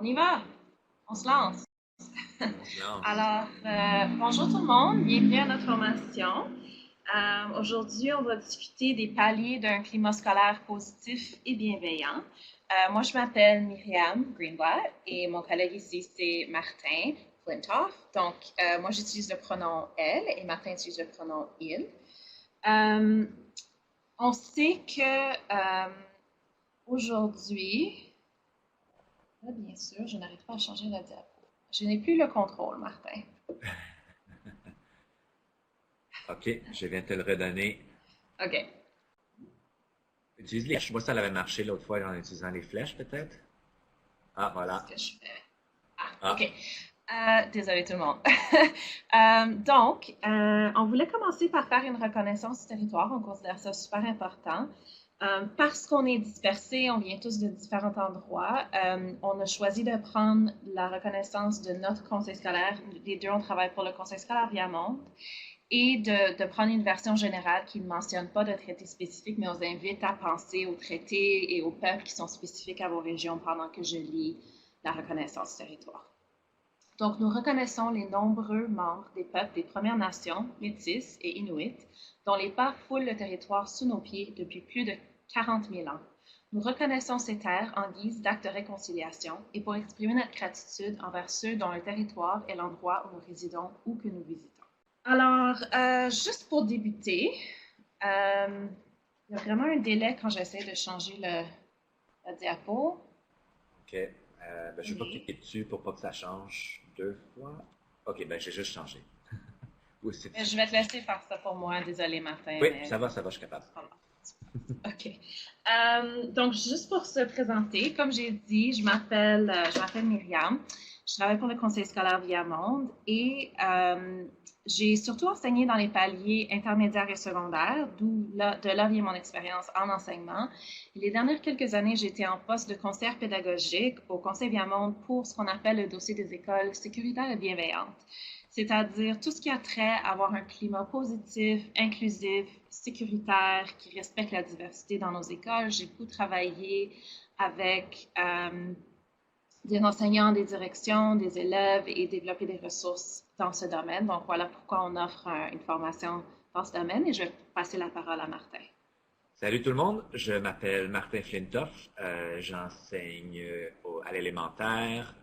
On y va, on se lance. On se lance. Alors, bonjour tout le monde, bienvenue à notre formation. Aujourd'hui, on va discuter des paliers d'un climat scolaire positif et bienveillant. Moi, je m'appelle Myriam Greenblatt et mon collègue ici, c'est Martin Flintoff. Donc, moi, j'utilise le pronom elle et Martin utilise le pronom il. Euh, on sait que aujourd'hui, là, bien sûr, je n'arrive pas à changer la diapo. Je n'ai plus le contrôle, Martin. OK, je viens de te le redonner. OK. Utilise les flèches. Moi, ça avait marché l'autre fois en utilisant les flèches, peut-être. Ah, Qu'est-ce voilà. que je fais? Ah, OK. Ah, Désolé tout le monde. On voulait commencer par faire une reconnaissance du territoire. On considère ça super important. Parce qu'on est dispersés, on vient tous de différents endroits, on a choisi de prendre la reconnaissance de notre conseil scolaire. Les deux, on travaille pour le conseil scolaire Viamonde. Et de prendre une version générale qui ne mentionne pas de traités spécifiques, mais on vous invite à penser aux traités et aux peuples qui sont spécifiques à vos régions pendant que je lis la reconnaissance du territoire. Donc, nous reconnaissons les nombreux membres des peuples des Premières Nations, Métis et Inuits, dont les pas foulent le territoire sous nos pieds depuis plus de 40 000 ans. Nous reconnaissons ces terres en guise d'acte de réconciliation et pour exprimer notre gratitude envers ceux dont le territoire est l'endroit où nous résidons ou que nous visitons. Alors, juste pour débuter, il y a vraiment un délai quand j'essaie de changer la diapo. OK. Ben, je vais pas Oui. cliquer dessus pour pas que ça change deux fois. OK, ben, j'ai juste changé. Oui, c'est Mais dessus. je vais te laisser faire ça pour moi. Désolée, Martin, Oui, mais ça va, je suis capable. OK. Donc, juste pour se présenter, comme j'ai dit, je m'appelle Myriam. Je travaille pour le conseil scolaire Viamonde et j'ai surtout enseigné dans les paliers intermédiaires et secondaires, de là vient mon expérience en enseignement. Les dernières quelques années, j'ai été en poste de conseillère pédagogique au conseil Viamonde pour ce qu'on appelle le dossier des écoles sécuritaires et bienveillantes, c'est-à-dire tout ce qui a trait à avoir un climat positif, inclusif, sécuritaire, qui respecte la diversité dans nos écoles. J'ai beaucoup travaillé avec des enseignants, des directions, des élèves et développer des ressources dans ce domaine. Donc voilà pourquoi on offre une formation dans ce domaine et je vais passer la parole à Martin. Salut tout le monde, je m'appelle Martin Flintoff. J'enseigne à l'élémentaire.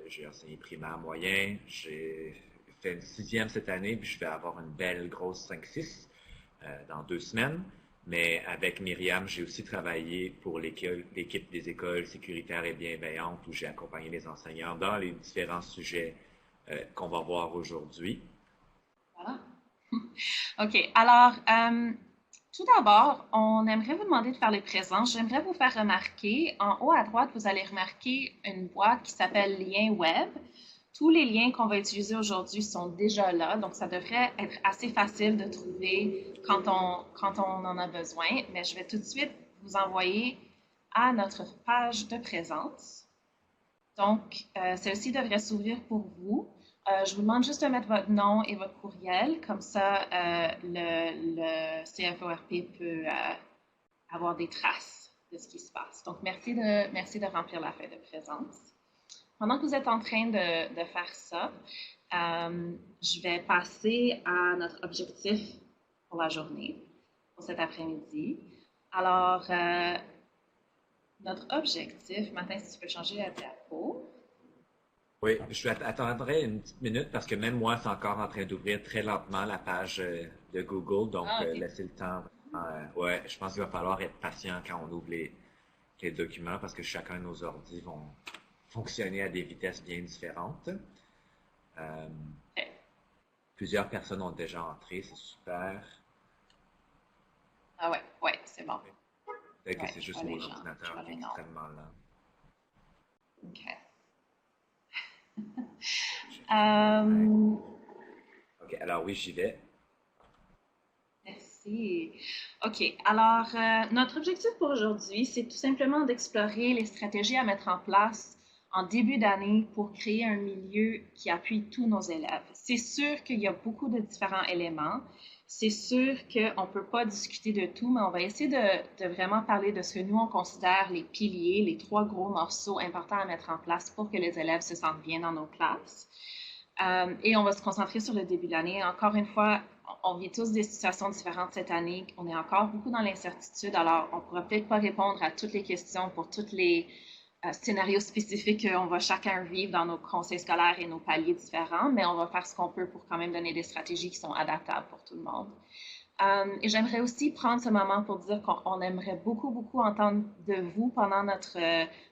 J'ai enseigné primaire, moyen. J'ai fait une sixième cette année, puis je vais avoir une belle grosse 5-6 dans 2 semaines. Mais avec Myriam, j'ai aussi travaillé pour l'équipe des écoles sécuritaires et bienveillantes où j'ai accompagné les enseignants dans les différents sujets qu'on va voir aujourd'hui. Voilà. OK. Alors, tout d'abord, on aimerait vous demander de faire les présences. J'aimerais vous faire remarquer, en haut à droite, vous allez remarquer une boîte qui s'appelle Lien web. Tous les liens qu'on va utiliser aujourd'hui sont déjà là, donc ça devrait être assez facile de trouver quand on en a besoin. Mais je vais tout de suite vous envoyer à notre page de présence. Donc, celle-ci devrait s'ouvrir pour vous. Je vous demande juste de mettre votre nom et votre courriel, comme ça le CFORP peut avoir des traces de ce qui se passe. Donc, merci de remplir la feuille de présence. Pendant que vous êtes en train de faire ça, je vais passer à notre objectif pour la journée, pour cet après-midi. Alors, notre objectif, Martin, si tu peux changer la diapo. Oui, attendrai une petite minute parce que même moi, c'est encore en train d'ouvrir très lentement la page de Google. Donc, Ah, OK. laissez le temps. Ouais, je pense qu'il va falloir être patient quand on ouvre les documents parce que chacun de nos ordis vont fonctionner à des vitesses bien différentes. Euh, OK. Plusieurs personnes ont déjà entré, c'est super. Ah ouais, ouais, c'est bon. Peut-être que Ouais, c'est je juste vois mon les gens, je ordinateur vois qui est les noms. extrêmement lent. OK. J'ai rien. Euh, OK, alors oui, j'y vais. Merci. OK. Alors, notre objectif pour aujourd'hui, c'est tout simplement d'explorer les stratégies à mettre en place en début d'année pour créer un milieu qui appuie tous nos élèves. C'est sûr qu'il y a beaucoup de différents éléments, C'est sûr qu'on ne peut pas discuter de tout, mais on va essayer de vraiment parler de ce que nous, on considère les piliers, les 3 gros morceaux importants à mettre en place pour que les élèves se sentent bien dans nos classes. Et on va se concentrer sur le début de l'année. Encore une fois, on vit tous des situations différentes cette année. On est encore beaucoup dans l'incertitude, alors on ne pourra peut-être pas répondre à toutes les questions pour tous les scénarios spécifiques qu'on va chacun vivre dans nos conseils scolaires et nos paliers différents, mais on va faire ce qu'on peut pour quand même donner des stratégies qui sont adaptables pour tout le monde. Et j'aimerais aussi prendre ce moment pour dire qu'on aimerait beaucoup, beaucoup entendre de vous pendant notre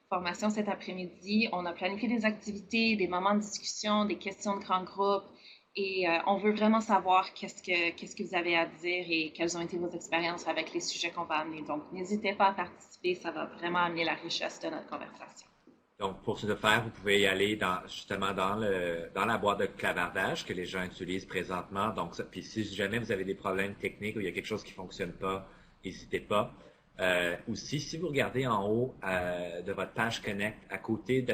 formation cet après-midi. On a planifié des activités, des moments de discussion, des questions de grands groupes et on veut vraiment savoir qu'est-ce que vous avez à dire et quelles ont été vos expériences avec les sujets qu'on va amener. Donc, n'hésitez pas à participer, ça va vraiment amener la richesse de notre conversation. Donc, pour ce faire, vous pouvez y aller justement dans la boîte de clavardage que les gens utilisent présentement. Donc, puis si jamais vous avez des problèmes techniques ou il y a quelque chose qui fonctionne pas, n'hésitez pas. Aussi, si vous regardez en haut de votre page Connect, à côté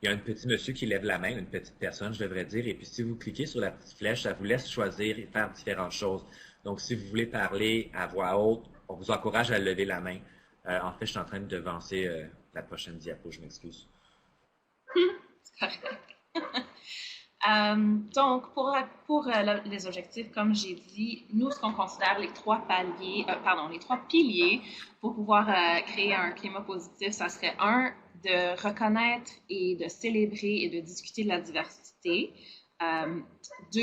il y a un petit monsieur qui lève la main, une petite personne, je devrais dire, et puis si vous cliquez sur la petite flèche, ça vous laisse choisir et faire différentes choses. Donc, si vous voulez parler à voix haute, on vous encourage à lever la main. En fait, je suis en train de devancer la prochaine diapo, je m'excuse. C'est correct. Donc, pour les objectifs, comme j'ai dit, nous, ce qu'on considère les 3 piliers pour pouvoir créer un climat positif, ça serait de reconnaître et de célébrer et de discuter de la diversité. 2,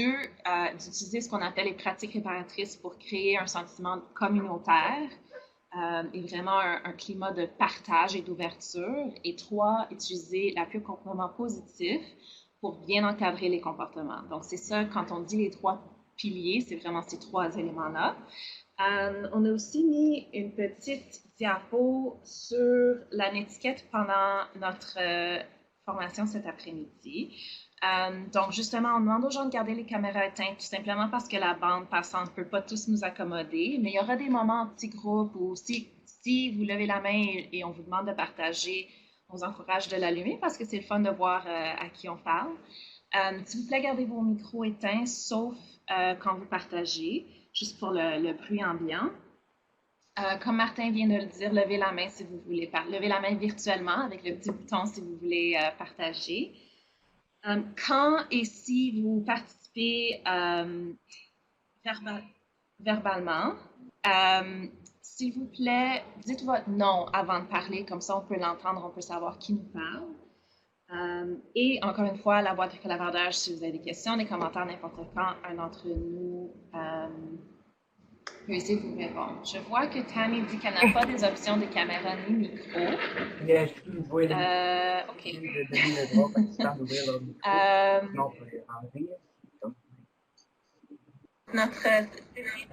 d'utiliser ce qu'on appelle les pratiques réparatrices pour créer un sentiment communautaire et vraiment un climat de partage et d'ouverture. Et 3, utiliser l'appui au comportement positif pour bien encadrer les comportements. Donc, c'est ça, quand on dit les 3 piliers, c'est vraiment ces 3 éléments-là. On a aussi mis une petite diapo sur la netiquette pendant notre formation cet après-midi. Donc, justement, on demande aux gens de garder les caméras éteintes tout simplement parce que la bande passante ne peut pas tous nous accommoder, mais il y aura des moments en petits groupes où si vous levez la main et on vous demande de partager, on vous encourage de l'allumer parce que c'est le fun de voir à qui on parle. S'il vous plaît, gardez vos micros éteints, sauf quand vous partagez, juste pour le bruit ambiant. Comme Martin vient de le dire, levez la main si vous voulez levez la main virtuellement avec le petit bouton si vous voulez partager. Quand et si vous participez verbalement, s'il vous plaît, dites votre nom avant de parler, comme ça on peut l'entendre, on peut savoir qui nous parle. Et encore une fois, la boîte de clavardage, si vous avez des questions, des commentaires, n'importe quand, un d'entre nous peut essayer de vous répondre. Je vois que Tammy dit qu'elle n'a pas des options de caméra ni micro.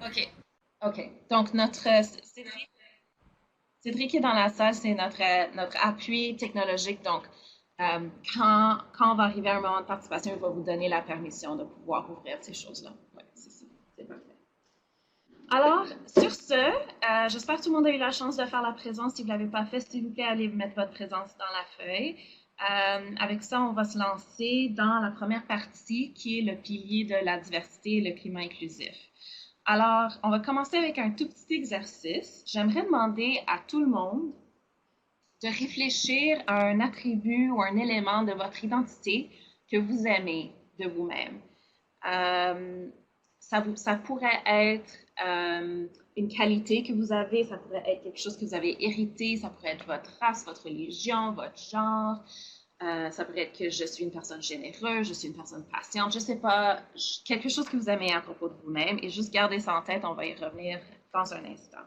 OK. OK. Donc, Cédric est dans la salle, c'est notre appui technologique. Donc, quand on va arriver à un moment de participation, il va vous donner la permission de pouvoir ouvrir ces choses-là. Oui, c'est ça. C'est parfait. Alors, sur ce, j'espère que tout le monde a eu la chance de faire la présence. Si vous ne l'avez pas fait, s'il vous plaît, allez mettre votre présence dans la feuille. Avec ça, on va se lancer dans la première partie qui est le pilier de la diversité et le climat inclusif. Alors, on va commencer avec un tout petit exercice. J'aimerais demander à tout le monde de réfléchir à un attribut ou un élément de votre identité que vous aimez de vous-même. Ça pourrait être une qualité que vous avez, ça pourrait être quelque chose que vous avez hérité, ça pourrait être votre race, votre religion, votre genre. Ça pourrait être que je suis une personne généreuse, je suis une personne patiente, je ne sais pas, quelque chose que vous aimez à propos de vous-même et juste garder ça en tête, on va y revenir dans un instant.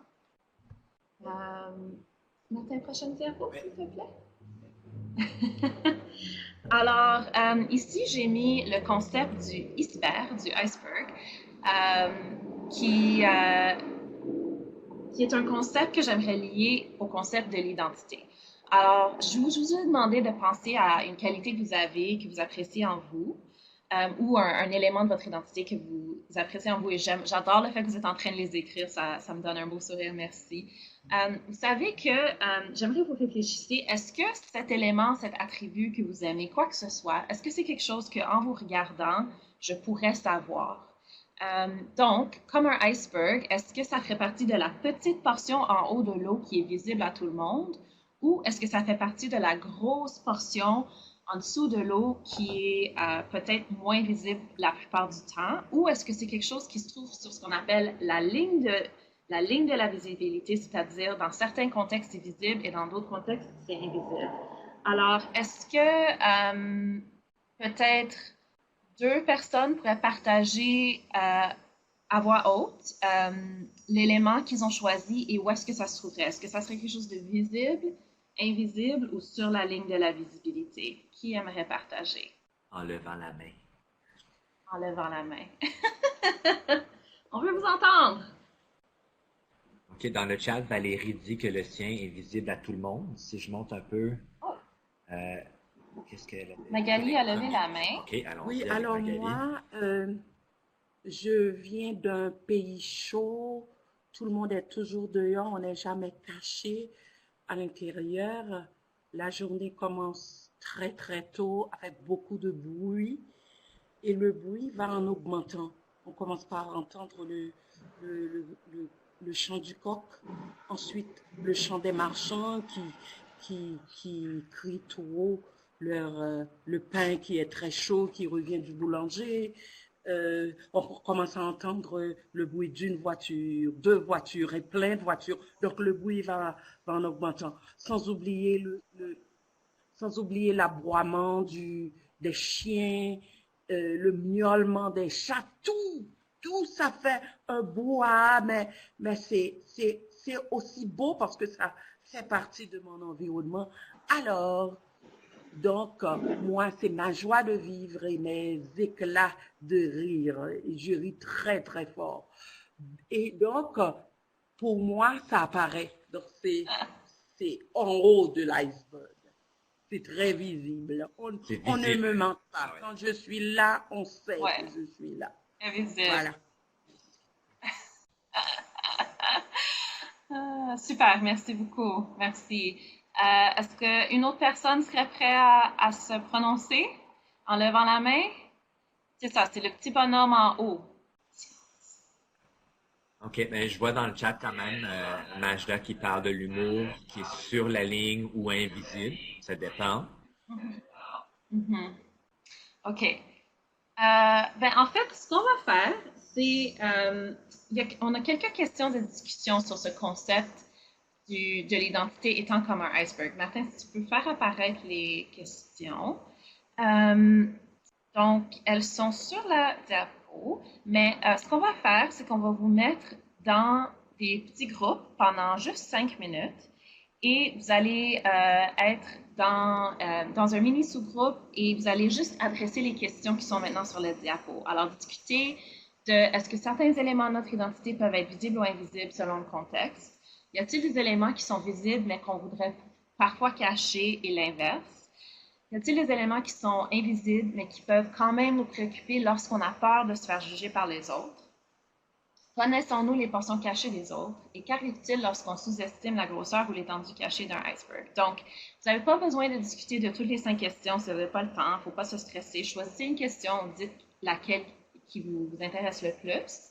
Martin, prochaine diapo, s'il te plaît. Alors, ici, j'ai mis le concept du iceberg, qui est un concept que j'aimerais lier au concept de l'identité. Alors, je vous ai demandé de penser à une qualité que vous avez, que vous appréciez en vous, ou un élément de votre identité que vous appréciez en vous. Et j'adore le fait que vous êtes en train de les écrire, ça me donne un beau sourire, merci. Vous savez que j'aimerais que vous réfléchissiez, est-ce que cet élément, cet attribut que vous aimez, quoi que ce soit, est-ce que c'est quelque chose qu'en vous regardant, je pourrais savoir? Donc, comme un iceberg, est-ce que ça ferait partie de la petite portion en haut de l'eau qui est visible à tout le monde, ou est-ce que ça fait partie de la grosse portion en dessous de l'eau qui est peut-être moins visible la plupart du temps, ou est-ce que c'est quelque chose qui se trouve sur ce qu'on appelle la ligne de la visibilité, c'est-à-dire dans certains contextes c'est visible et dans d'autres contextes c'est invisible. Alors, est-ce que peut-être deux personnes pourraient partager à voix haute l'élément qu'ils ont choisi et où est-ce que ça se trouverait? Est-ce que ça serait quelque chose de visible, invisible ou sur la ligne de la visibilité? Qui aimerait partager? En levant la main. En levant la main. On veut vous entendre. OK, dans le chat, Valérie dit que le sien est visible à tout le monde. Si je monte un peu, Oh, euh, qu'est-ce qu'elle a Magali a levé la main. OK, Oui, allons-y avec alors Magali. moi, je viens d'un pays chaud. Tout le monde est toujours dehors, on n'est jamais caché à l'intérieur. La journée commence très très tôt avec beaucoup de bruit et le bruit va en augmentant. On commence par entendre le, le, le, le chant du coq, ensuite le chant des marchands qui crient tout haut le pain qui est très chaud, qui revient du boulanger. On commence à entendre le bruit d'une voiture, deux voitures et plein de voitures. Donc le bruit va en augmentant. Sans oublier l'aboiement des chiens, le miaulement des chats, tout ça fait un brouhaha, mais c'est aussi beau parce que ça fait partie de mon environnement. Alors, donc, moi, c'est ma joie de vivre et mes éclats de rire. Et je ris très, très fort. Et donc, pour moi, ça apparaît. Donc, c'est en haut de l'iceberg. C'est très visible. C'est On ne me visible. ment Ah pas. ouais. Quand je suis là, on sait que Ouais, je suis là. invisible. Voilà. Super, merci beaucoup. Merci. Est-ce qu'une autre personne serait prête à se prononcer en levant la main? C'est ça, c'est le petit bonhomme en haut. OK, mais je vois dans le chat quand même Majda qui parle de l'humour qui est sur la ligne ou invisible. Ça dépend. Mhm. OK. Ben, en fait, ce qu'on va faire, c'est, on a quelques questions de discussion sur ce concept de l'identité étant comme un iceberg. Martin, si tu peux faire apparaître les questions. Euh, donc, elles sont sur la diapo, mais ce qu'on va faire, c'est qu'on va vous mettre dans des petits groupes pendant juste 5 minutes et vous allez être dans un mini sous-groupe et vous allez juste adresser les questions qui sont maintenant sur le diapo. Alors, discuter de est-ce que certains éléments de notre identité peuvent être visibles ou invisibles selon le contexte? Y a-t-il des éléments qui sont visibles mais qu'on voudrait parfois cacher et l'inverse? Y a-t-il des éléments qui sont invisibles mais qui peuvent quand même nous préoccuper lorsqu'on a peur de se faire juger par les autres? Connaissons-nous les portions cachées des autres? Et qu'arrive-t-il lorsqu'on sous-estime la grosseur ou l'étendue cachée d'un iceberg? Donc, vous n'avez pas besoin de discuter de toutes les 5 questions si vous n'avez pas le temps. Il ne faut pas se stresser. Choisissez une question, dites laquelle qui vous intéresse le plus.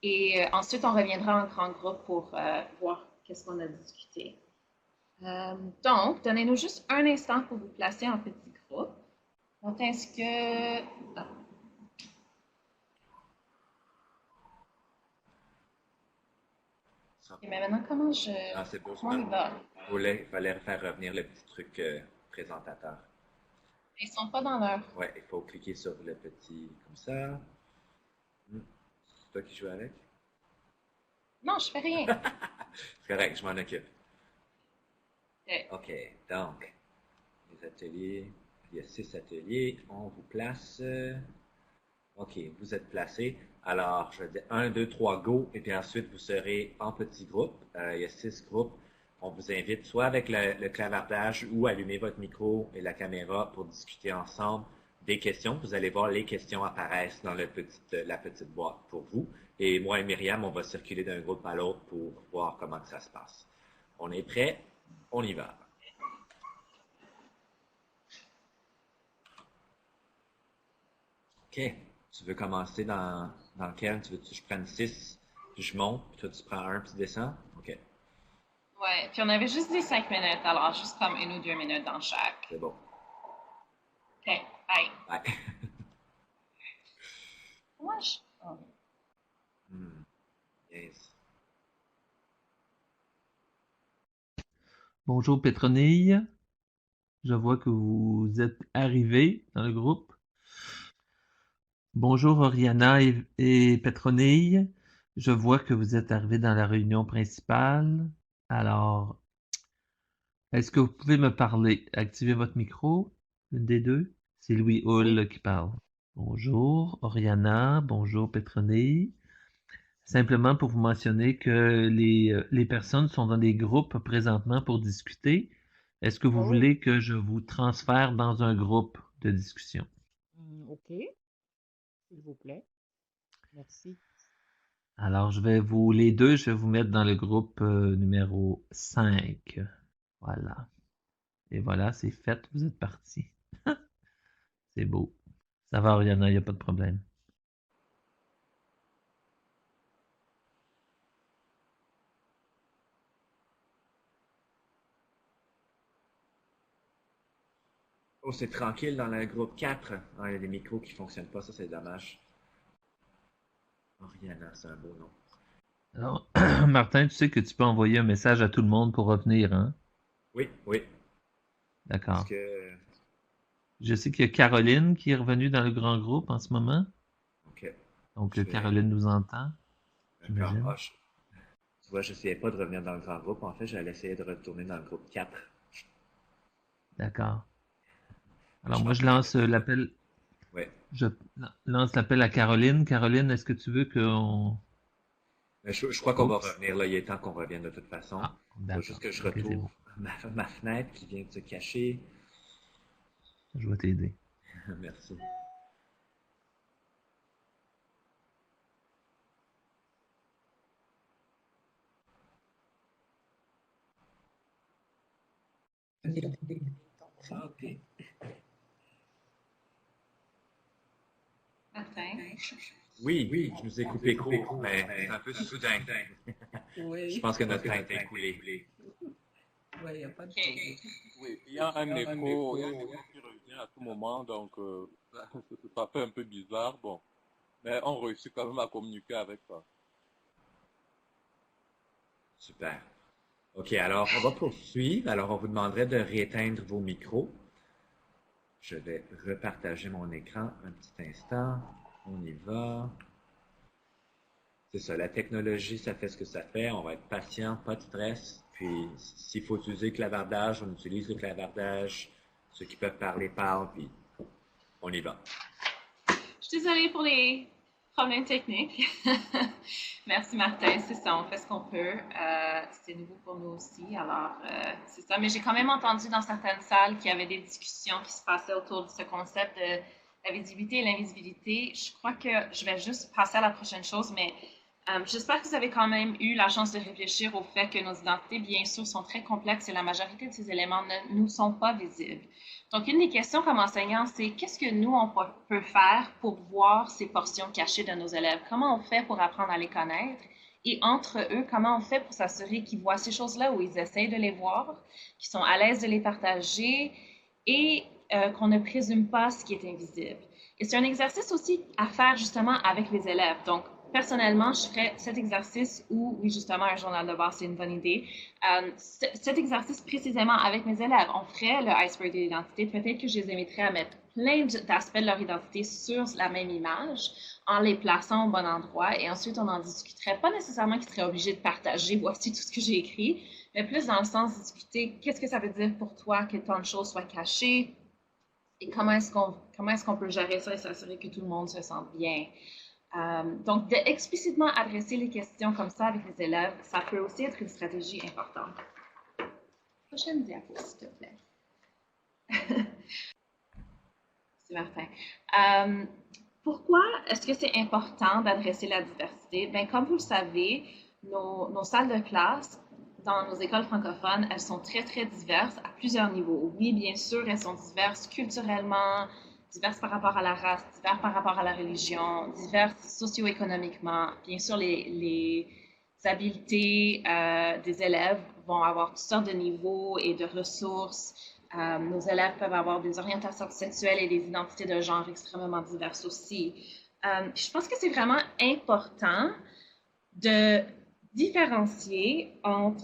Et ensuite, on reviendra en grand groupe pour voir qu'est-ce qu'on a discuté. Donc, donnez-nous juste un instant pour vous placer en petit groupe. Donc, est-ce que... Ah, Ça- ok, mais maintenant, comment Ah, c'est beau. comment on y va? Il fallait faire revenir le petit truc présentateur. Ils sont pas dans leur... Ouais, il faut cliquer sur le petit comme ça. C'est toi qui joues avec? Non, je fais rien. C'est correct, je m'en occupe. Ok. OK, donc, les ateliers. Il y a 6 ateliers. On vous place. OK, vous êtes placés. Alors, je vais dire 1, 2, 3, go. Et puis ensuite, vous serez en petits groupes. Il y a 6 groupes. On vous invite soit avec le clavardage ou allumer votre micro et la caméra pour discuter ensemble des questions. Vous allez voir les questions apparaissent dans la petite boîte pour vous. Et moi et Myriam, on va circuler d'un groupe à l'autre pour voir comment que ça se passe. On est prêt? On y va. OK. Tu veux commencer dans dans lequel tu veux que je prenne 6, puis je monte, puis toi tu prends un, puis tu descends? OK, Ouais, puis on avait juste dit 5 minutes, alors juste comme 1 ou 2 minutes dans chaque. c'est bon. OK, bye. Ouais. Moi, je... oh. Hmm, yes. Bonjour Pétronille, je vois que vous êtes arrivé dans le groupe. Bonjour Oriana et Pétronille, je vois que vous êtes arrivés dans la réunion principale. Alors, est-ce que vous pouvez me parler? Activez votre micro, une des deux. C'est Louis Oui, Hull qui parle. Bonjour Oriana, bonjour Pétronille. Simplement pour vous mentionner que les personnes sont dans des groupes présentement pour discuter. Est-ce que vous oh, voulez que je vous transfère dans un groupe de discussion? ok, s'il vous plaît. Merci. Alors, les deux, je vais vous mettre dans le groupe numéro 5. Voilà. Et voilà, c'est fait, vous êtes partis. C'est beau. Ça va, Oriana, il n'y a pas de problème. Oh, c'est tranquille dans le groupe 4. Ah, il y a des micros qui fonctionnent pas, ça c'est dommage. Oriana, c'est un beau nom. Alors, Martin, tu sais que tu peux envoyer un message à tout le monde pour revenir, hein? Oui, oui. Est-ce D'accord. que... Je sais qu'il y a Caroline qui est revenue dans le grand groupe en ce moment. OK. Donc, Je vais... Caroline nous entend, D'accord. j'imagine. Ah, tu vois, j'essayais pas de revenir dans le grand groupe. En fait, j'allais essayer de retourner dans le groupe 4. D'accord. Alors, Je moi, pense je que je lance vais... l'appel. Ouais. Je lance l'appel à Caroline. Caroline, est-ce que tu veux qu'on... Mais je crois qu'on va Oups. revenir là. Il est temps qu'on revienne de toute façon. Ah, Il faut juste d'accord. que je Ok, c'est retrouve bon. ma fenêtre qui vient de se cacher. Je vais t'aider. Merci. OK. Martin? Oui, oui, je nous ai coupé court, mais c'est un peu soudain. Je Oui, pense que notre train est écoulé. oui, il n'y a pas de OK. problème. Oui, il y a un écho qui revient à tout moment, donc ça fait un peu bizarre, bon. Mais on réussit quand même à communiquer avec ça. Super. OK, alors on va poursuivre. Alors on vous demanderait de rééteindre vos micros. Je vais repartager mon écran un petit instant. On y va. C'est ça, la technologie, ça fait ce que ça fait. On va être patient, pas de stress. Puis s'il faut utiliser le clavardage, on utilise le clavardage. Ceux qui peuvent parler parlent, puis on y va. Je suis désolée pour les problèmes techniques. Merci Martin, c'est ça, on fait ce qu'on peut. C'est nouveau pour nous aussi, alors c'est ça. Mais j'ai quand même entendu dans certaines salles qu'il y avait des discussions qui se passaient autour de ce concept de la visibilité et l'invisibilité. Je crois que je vais juste passer à la prochaine chose, mais j'espère que vous avez quand même eu la chance de réfléchir au fait que nos identités, bien sûr, sont très complexes et la majorité de ces éléments ne nous sont pas visibles. Donc, une des questions comme enseignant, c'est qu'est-ce que nous, on peut faire pour voir ces portions cachées de nos élèves? Comment on fait pour apprendre à les connaître? Et entre eux, comment on fait pour s'assurer qu'ils voient ces choses-là ou ils essayent de les voir, qu'ils sont à l'aise de les partager et qu'on ne présume pas ce qui est invisible? Et c'est un exercice aussi à faire justement avec les élèves. Donc, personnellement, je ferais cet exercice ou, oui, justement, un journal de bord, c'est une bonne idée. Cet exercice précisément avec mes élèves. On ferait le iceberg de l'identité. Peut-être que je les inviterais à mettre plein d'aspects de leur identité sur la même image en les plaçant au bon endroit et ensuite on en discuterait. Pas nécessairement qu'ils seraient obligés de partager voici tout ce que j'ai écrit, mais plus dans le sens de discuter qu'est-ce que ça veut dire pour toi que tant de choses soient cachées et comment est-ce qu'on peut gérer ça et s'assurer que tout le monde se sente bien. Donc, d'explicitement adresser les questions comme ça avec les élèves, ça peut aussi être une stratégie importante. Prochaine diapo, s'il te plaît. C'est Martin. Pourquoi est-ce que c'est important d'adresser la diversité? Bien, comme vous le savez, nos salles de classe dans nos écoles francophones, elles sont très, très diverses à plusieurs niveaux. Oui, bien sûr, elles sont diverses culturellement, diverses par rapport à la race, diverses par rapport à la religion, diverses socio-économiquement. Bien sûr, les habiletés des élèves vont avoir toutes sortes de niveaux et de ressources. Nos élèves peuvent avoir des orientations sexuelles et des identités de genre extrêmement diverses aussi. Je pense que c'est vraiment important de différencier entre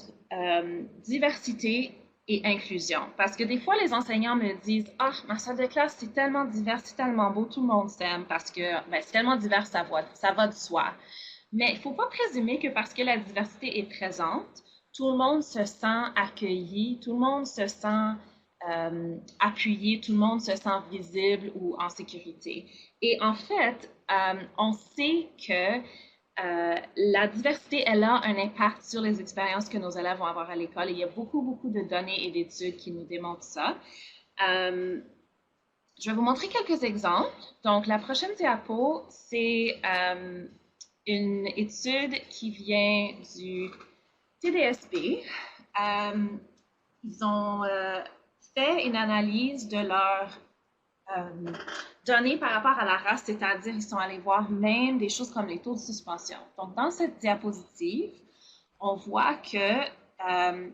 diversité et inclusion. Parce que des fois, les enseignants me disent « Ah, ma salle de classe, c'est tellement divers, c'est tellement beau, tout le monde s'aime parce que c'est tellement divers, ça va de soi. » Mais il ne faut pas présumer que parce que la diversité est présente, tout le monde se sent accueilli, tout le monde se sent appuyé, tout le monde se sent visible ou en sécurité. Et en fait, on sait que la diversité, elle a un impact sur les expériences que nos élèves vont avoir à l'école. Il y a beaucoup, beaucoup de données et d'études qui nous démontrent ça. Je vais vous montrer quelques exemples. Donc, la prochaine diapo, c'est une étude qui vient du TDSB. Ils ont fait une analyse de leurs données par rapport à la race, c'est-à-dire ils sont allés voir même des choses comme les taux de suspension. Donc, dans cette diapositive, on voit que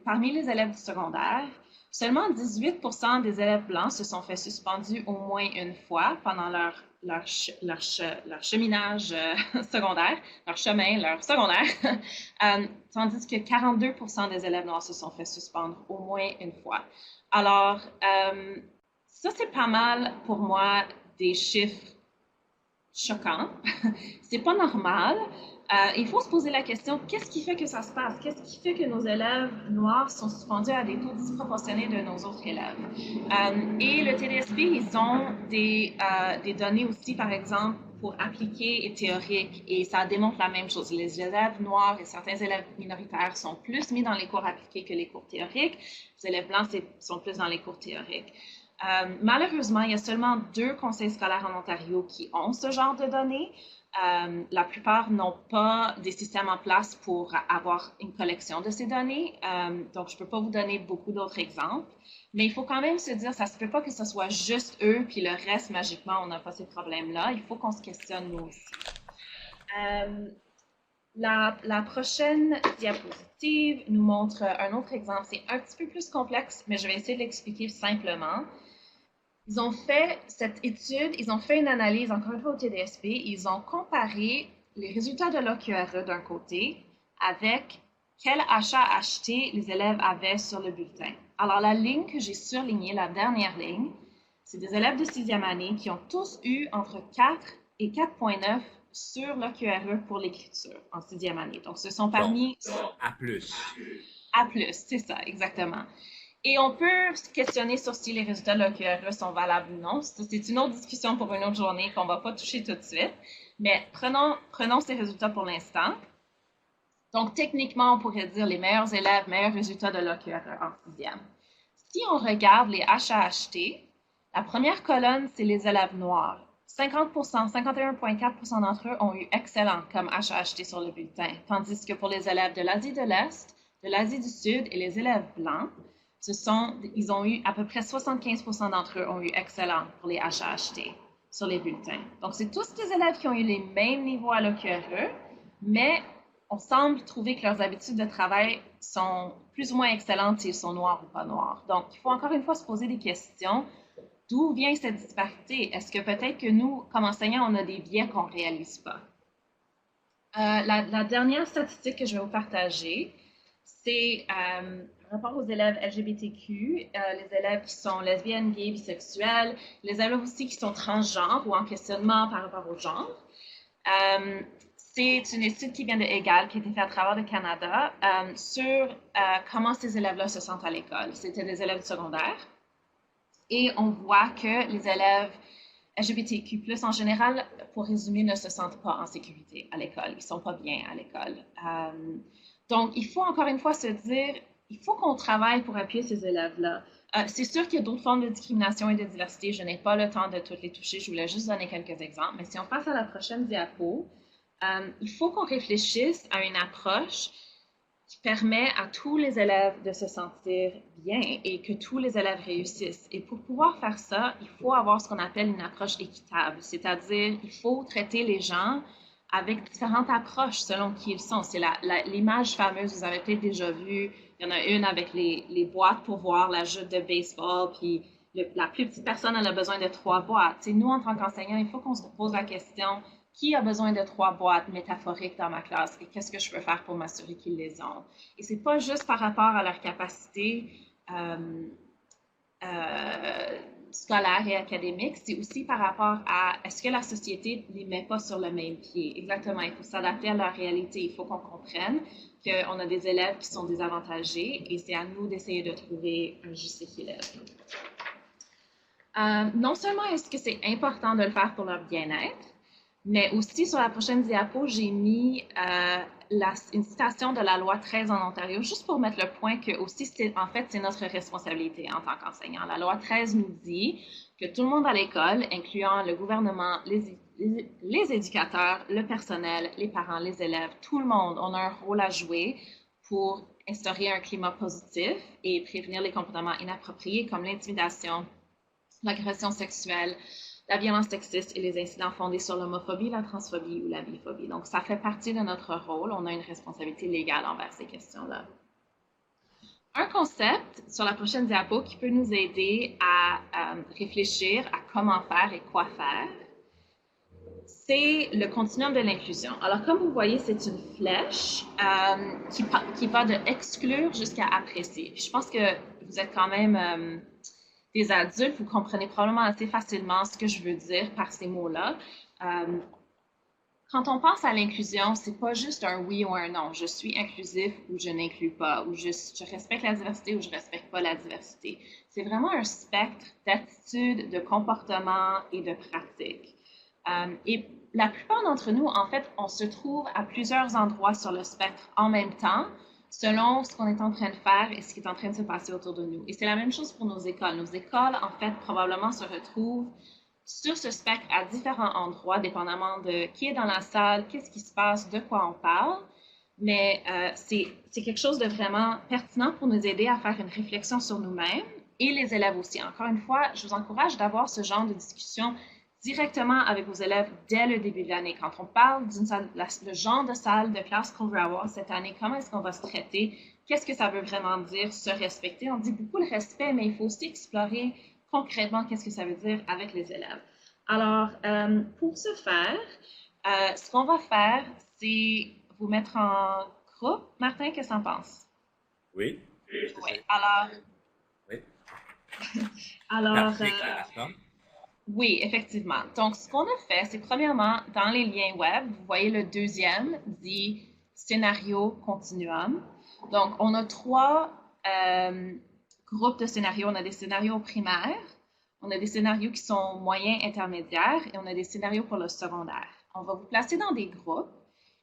parmi les élèves du secondaire, seulement 18% des élèves blancs se sont fait suspendus au moins une fois pendant leur cheminage secondaire, leur chemin, leur secondaire, tandis que 42% des élèves noirs se sont fait suspendre au moins une fois. Alors, ça, c'est pas mal pour moi des chiffres choquants. C'est pas normal. Il faut se poser la question, qu'est-ce qui fait que ça se passe? Qu'est-ce qui fait que nos élèves noirs sont suspendus à des taux disproportionnés de nos autres élèves? Et le TDSB, ils ont des données aussi, par exemple, pour appliquer et théorique, et ça démontre la même chose. Les élèves noirs et certains élèves minoritaires sont plus mis dans les cours appliqués que les cours théoriques. Les élèves blancs sont plus dans les cours théoriques. Malheureusement, il y a seulement 2 conseils scolaires en Ontario qui ont ce genre de données. La plupart n'ont pas des systèmes en place pour avoir une collection de ces données. Donc, je ne peux pas vous donner beaucoup d'autres exemples. Mais il faut quand même se dire, ça ne se peut pas que ce soit juste eux, puis le reste, magiquement, on n'a pas ces problèmes-là. Il faut qu'on se questionne nous aussi. La prochaine diapositive nous montre un autre exemple. C'est un petit peu plus complexe, mais je vais essayer de l'expliquer simplement. Ils ont fait cette étude, ils ont fait une analyse, encore une fois au TDSB, ils ont comparé les résultats de l'OQRE d'un côté avec quel achat acheté les élèves avaient sur le bulletin. Alors, la ligne que j'ai surlignée, la dernière ligne, c'est des élèves de 6e année qui ont tous eu entre 4 et 4,9 sur l'OQRE pour l'écriture en 6e année. Donc, ce sont parmi... A+. A+, c'est ça, exactement. Et on peut se questionner sur si les résultats de l'OQRE sont valables ou non. C'est une autre discussion pour une autre journée qu'on ne va pas toucher tout de suite. Mais prenons ces résultats pour l'instant. Donc, techniquement, on pourrait dire les meilleurs élèves, meilleurs résultats de l'OQRE en 6e. Si on regarde les achats achetés, la première colonne, c'est les élèves noirs. 50%, 51,4% d'entre eux ont eu excellent comme achat acheté sur le bulletin, tandis que pour les élèves de l'Asie de l'Est, de l'Asie du Sud et les élèves blancs, ils ont eu à peu près 75% d'entre eux ont eu excellent pour les achats achetés sur les bulletins. Donc, c'est tous des élèves qui ont eu les mêmes niveaux à l'OQRE, mais on semble trouver que leurs habitudes de travail sont plus ou moins excellentes s'ils sont noirs ou pas noirs. Donc, il faut encore une fois se poser des questions. D'où vient cette disparité? Est-ce que peut-être que nous, comme enseignants, on a des biais qu'on ne réalise pas? La dernière statistique que je vais vous partager, c'est par rapport aux élèves LGBTQ, les élèves qui sont lesbiennes, gays, bisexuels, les élèves aussi qui sont transgenres ou en questionnement par rapport au genre. C'est une étude qui vient de EGAL, qui a été faite à travers le Canada, sur comment ces élèves-là se sentent à l'école. C'était des élèves secondaires. Et on voit que les élèves LGBTQ+, en général, pour résumer, ne se sentent pas en sécurité à l'école. Ils ne sont pas bien à l'école. Donc, il faut encore une fois se dire, il faut qu'on travaille pour appuyer ces élèves-là. C'est sûr qu'il y a d'autres formes de discrimination et de diversité. Je n'ai pas le temps de toutes les toucher. Je voulais juste donner quelques exemples. Mais si on passe à la prochaine diapo, il faut qu'on réfléchisse à une approche qui permet à tous les élèves de se sentir bien et que tous les élèves réussissent. Et pour pouvoir faire ça, il faut avoir ce qu'on appelle une approche équitable, c'est-à-dire il faut traiter les gens avec différentes approches selon qui ils sont. C'est l'image fameuse, vous avez peut-être déjà vu, il y en a une avec les boîtes pour voir la joute de baseball, puis la plus petite personne elle a besoin de 3 boîtes. T'sais, nous, en tant qu'enseignants, il faut qu'on se pose la question, qui a besoin de 3 boîtes métaphoriques dans ma classe et qu'est-ce que je peux faire pour m'assurer qu'ils les ont? Et c'est pas juste par rapport à leur capacité scolaire et académique, c'est aussi par rapport à est-ce que la société ne les met pas sur le même pied? Exactement, il faut s'adapter à leur réalité. Il faut qu'on comprenne qu'on a des élèves qui sont désavantagés et c'est à nous d'essayer de trouver un juste équilibre. Non seulement est-ce que c'est important de le faire pour leur bien-être, mais aussi sur la prochaine diapo, j'ai mis une citation de la loi 13 en Ontario, juste pour mettre le point que aussi, en fait, c'est notre responsabilité en tant qu'enseignant. La loi 13 nous dit que tout le monde à l'école, incluant le gouvernement, les éducateurs, le personnel, les parents, les élèves, tout le monde, on a un rôle à jouer pour instaurer un climat positif et prévenir les comportements inappropriés comme l'intimidation, l'agression sexuelle, la violence sexiste et les incidents fondés sur l'homophobie, la transphobie ou la biphobie. Donc, ça fait partie de notre rôle. On a une responsabilité légale envers ces questions-là. Un concept sur la prochaine diapo qui peut nous aider à réfléchir à comment faire et quoi faire, c'est le continuum de l'inclusion. Alors, comme vous voyez, c'est une flèche qui va de exclure jusqu'à apprécier. Je pense que vous êtes quand même des adultes, vous comprenez probablement assez facilement ce que je veux dire par ces mots-là. Quand on pense à l'inclusion, c'est pas juste un oui ou un non. Je suis inclusif ou je n'inclus pas, ou je respecte la diversité ou je respecte pas la diversité. C'est vraiment un spectre d'attitudes, de comportements et de pratiques. Et la plupart d'entre nous, en fait, on se trouve à plusieurs endroits sur le spectre en même temps, selon ce qu'on est en train de faire et ce qui est en train de se passer autour de nous. Et c'est la même chose pour nos écoles. Nos écoles, en fait, probablement se retrouvent sur ce spectre à différents endroits, dépendamment de qui est dans la salle, qu'est-ce qui se passe, de quoi on parle. Mais c'est quelque chose de vraiment pertinent pour nous aider à faire une réflexion sur nous-mêmes et les élèves aussi. Encore une fois, je vous encourage d'avoir ce genre de discussion directement avec vos élèves dès le début de l'année. Quand on parle d'une salle, le genre de salle de classe qu'on veut avoir cette année, comment est-ce qu'on va se traiter, qu'est-ce que ça veut vraiment dire, se respecter. On dit beaucoup le respect, mais il faut aussi explorer concrètement qu'est-ce que ça veut dire avec les élèves. Alors, pour ce faire, ce qu'on va faire, c'est vous mettre en groupe. Martin, qu'est-ce que tu en penses? Oui. Oui, alors... Oui. Alors... Parfait, oui, effectivement. Donc, ce qu'on a fait, c'est premièrement, dans les liens web, vous voyez le deuxième, dit scénario continuum. Donc, on a 3 groupes de scénarios. On a des scénarios primaires, on a des scénarios qui sont moyens, intermédiaires, et on a des scénarios pour le secondaire. On va vous placer dans des groupes,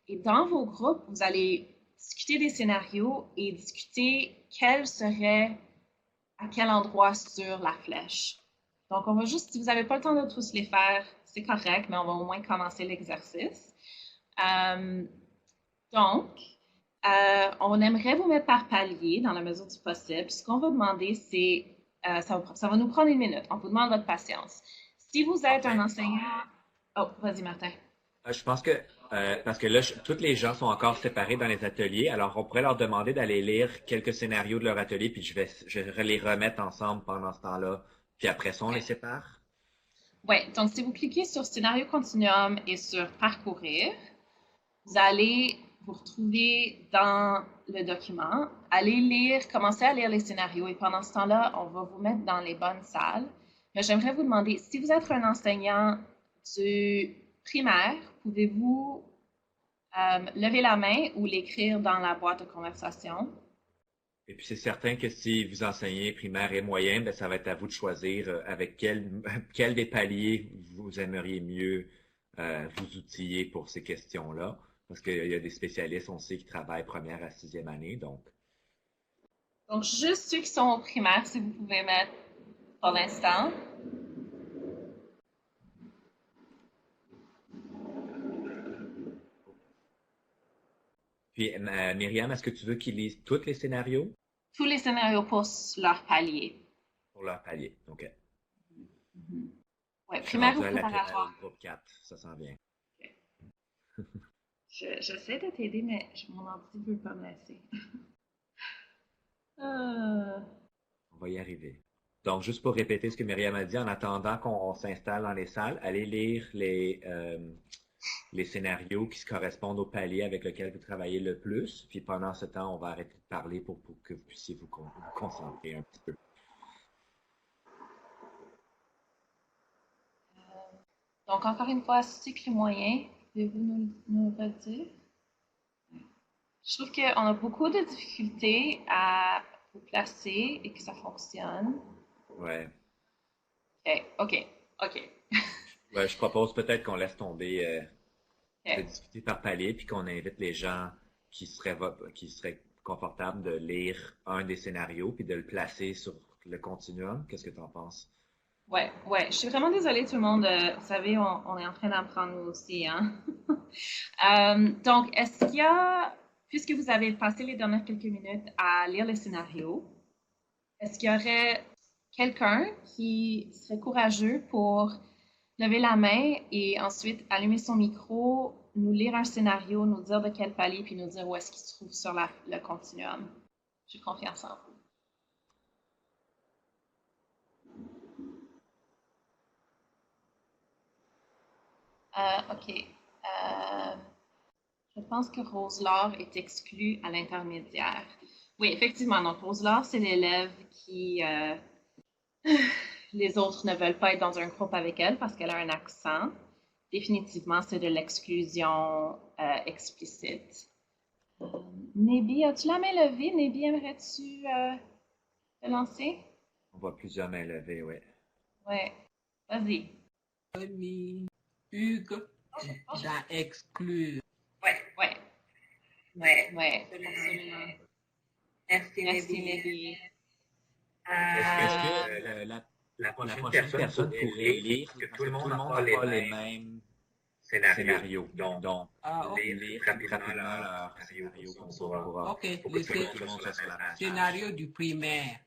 et dans vos groupes, vous allez discuter des scénarios et discuter quels seraient à quel endroit sur la flèche. Donc, on va juste, si vous n'avez pas le temps de tous les faire, c'est correct, mais on va au moins commencer l'exercice. Donc, on aimerait vous mettre par palier dans la mesure du possible. Ce qu'on va demander, c'est, ça va nous prendre 1 minute. On vous demande votre patience. Si vous êtes un enseignant... Oh, vas-y, Martin. Je pense que, parce que là, tous les gens sont encore séparés dans les ateliers, alors on pourrait leur demander d'aller lire quelques scénarios de leur atelier, puis je vais les remettre ensemble pendant ce temps-là, puis après ça, on les sépare. Oui, donc si vous cliquez sur Scénario Continuum et sur Parcourir, vous allez vous retrouver dans le document, allez lire, commencez à lire les scénarios et pendant ce temps-là, on va vous mettre dans les bonnes salles. Mais j'aimerais vous demander, si vous êtes un enseignant du primaire, pouvez-vous lever la main ou l'écrire dans la boîte de conversation? Et puis c'est certain que si vous enseignez primaire et moyen, ben, ça va être à vous de choisir avec quel des paliers vous aimeriez mieux vous outiller pour ces questions-là. Parce qu'il y a des spécialistes, on sait, qui travaillent première à 6e année, donc. Donc, juste ceux qui sont au primaire, si vous pouvez mettre pour l'instant. Puis, Myriam, est-ce que tu veux qu'ils lisent tous les scénarios Tous les scénarios pour leur palier. pour leur palier? OK. Mhm. Ouais, Je suis primaire ou rendu à préparatoire. groupe 4. Ça s'en vient. J'essaie de t'aider, mais mon ordi ne veut pas me laisser. Euh, On va y arriver. Donc, juste pour répéter ce que Myriam a dit, en attendant qu'on s'installe dans les salles, allez lire les scénarios qui se correspondent au palier avec lequel vous travaillez le plus. Puis pendant ce temps, on va arrêter de parler pour que vous puissiez vous concentrer un petit peu. donc, encore une fois, cycle moyen, pouvez-vous nous redire? Je trouve qu'on a beaucoup de difficultés à vous placer et que ça fonctionne. Ouais. OK. Ouais, je propose peut-être qu'on laisse tomber de OK. discuter par palier, puis qu'on invite les gens qui seraient confortables de lire un des scénarios, puis de le placer sur le continuum. Qu'est-ce que tu en penses? Ouais. Je suis vraiment désolée tout le monde. Vous savez, on est en train d'apprendre nous aussi, hein? Donc, est-ce qu'il y a, puisque vous avez passé les dernières quelques minutes à lire le scénario, est-ce qu'il y aurait quelqu'un qui serait courageux pour lever la main et ensuite allumer son micro, nous lire un scénario, nous dire de quel palier, puis nous dire où est-ce qu'il se trouve sur le continuum? J'ai confiance en vous. OK. Je pense que Rose-Laure est exclue à l'intermédiaire. Oui, effectivement. Donc, Rose-Laure, c'est l'élève qui... les autres ne veulent pas être dans un groupe avec elle parce qu'elle a un accent. Définitivement, c'est de l'exclusion explicite. Nébi, as-tu la main levée? Nébi, aimerais-tu te lancer? On voit plusieurs mains levées, oui. Ouais. Vas-y. Mis Hugues dans exclure. Ouais. Ouais, Absolument. merci, Merci, Nébi. Nébi. Est-ce que la prochaine personne pourrait lire que tout le monde n'a pas les mêmes scénarios? Donc, lire rapidement leur scénario qu'on pourra. Ok, Pour que tout le le monde soit sur la même page. scénario du primaire.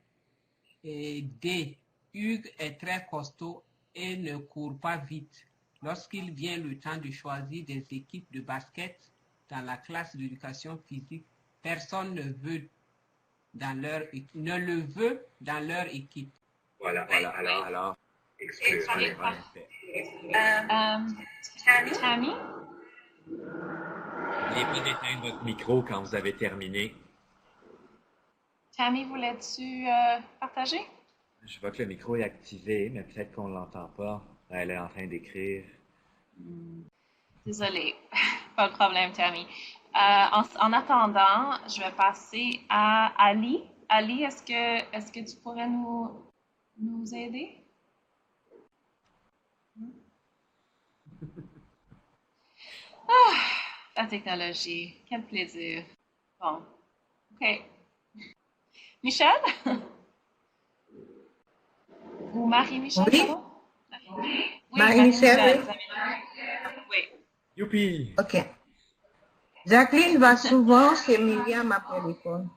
Et D. Hugues est très costaud et ne court pas vite. Lorsqu'il vient le temps de choisir des équipes de basket dans la classe d'éducation physique, personne ne le veut dans leur équipe. Voilà. Alors, exclure. Allez, Parfait. Tammy? N'oubliez pas d'éteindre votre micro quand vous avez terminé. Tammy, voulais-tu partager? Je vois que le micro est activé, mais peut-être qu'on ne l'entend pas. Elle est en train d'écrire. Désolée, pas de problème, Tammy. En attendant, je vais passer à Ali. Ali, est-ce que tu pourrais nous aider? La technologie, quel plaisir. Bon, OK. Michel? Ou Marie-Michel, Oui. pardon? Oui, Marie-Michel, Oui. Youpi! ok. Jacqueline va souvent chez Myriam après l'école.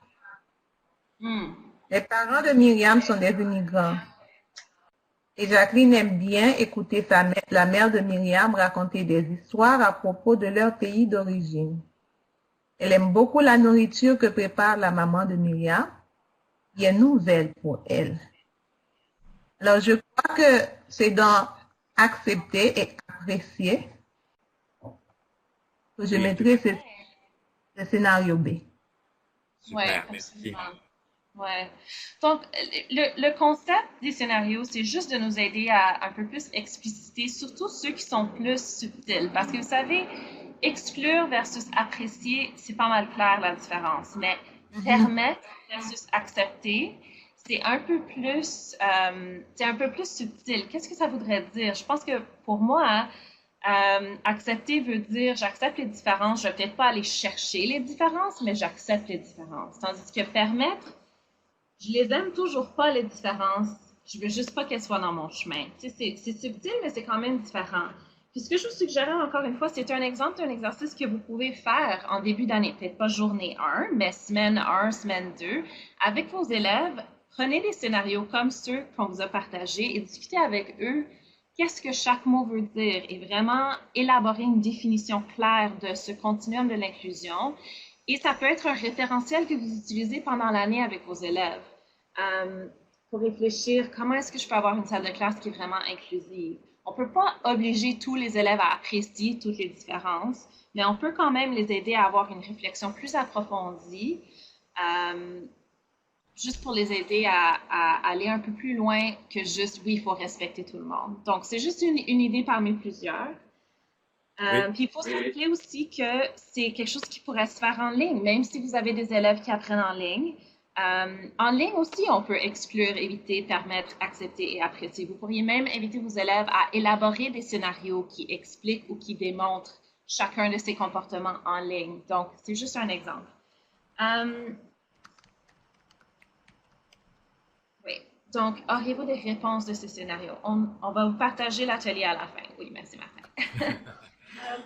Hmm. Les parents de Myriam sont des immigrants. Et Jacqueline aime bien écouter la mère de Myriam raconter des histoires à propos de leur pays d'origine. Elle aime beaucoup la nourriture que prépare la maman de Myriam, qui est nouvelle pour elle. Alors, je crois que c'est dans accepter et apprécier que je Oui, mettrai ce scénario B. Super, Oui, merci. absolument. Ouais. Donc, le concept des scénarios, c'est juste de nous aider à un peu plus expliciter, surtout ceux qui sont plus subtils. Parce que vous savez, exclure versus apprécier, c'est pas mal clair la différence. Mais permettre versus accepter, c'est un peu plus, subtil. Qu'est-ce que ça voudrait dire? Je pense que pour moi, accepter veut dire j'accepte les différences. Je vais peut-être pas aller chercher les différences, mais j'accepte les différences. Tandis que permettre, je les aime toujours pas, les différences. Je veux juste pas qu'elles soient dans mon chemin. Tu sais, c'est subtil, mais c'est quand même différent. Puis ce que je vous suggérais encore une fois, c'est un exemple d'un exercice que vous pouvez faire en début d'année, peut-être pas journée 1, mais semaine 1, semaine 2, avec vos élèves. Prenez des scénarios comme ceux qu'on vous a partagés et discutez avec eux qu'est-ce que chaque mot veut dire et vraiment élaborer une définition claire de ce continuum de l'inclusion. Et ça peut être un référentiel que vous utilisez pendant l'année avec vos élèves pour réfléchir comment est-ce que je peux avoir une salle de classe qui est vraiment inclusive. On ne peut pas obliger tous les élèves à apprécier toutes les différences, mais on peut quand même les aider à avoir une réflexion plus approfondie, juste pour les aider à aller un peu plus loin que juste, oui, il faut respecter tout le monde. Donc, c'est juste une idée parmi plusieurs. Oui. Puis il faut se rappeler aussi que c'est quelque chose qui pourrait se faire en ligne, même si vous avez des élèves qui apprennent en ligne. En ligne aussi, on peut exclure, éviter, permettre, accepter et apprécier. Vous pourriez même inviter vos élèves à élaborer des scénarios qui expliquent ou qui démontrent chacun de ces comportements en ligne. Donc, c'est juste un exemple. Oui. Donc, auriez-vous des réponses de ces scénarios? On va vous partager l'atelier à la fin. Oui, merci, Martin.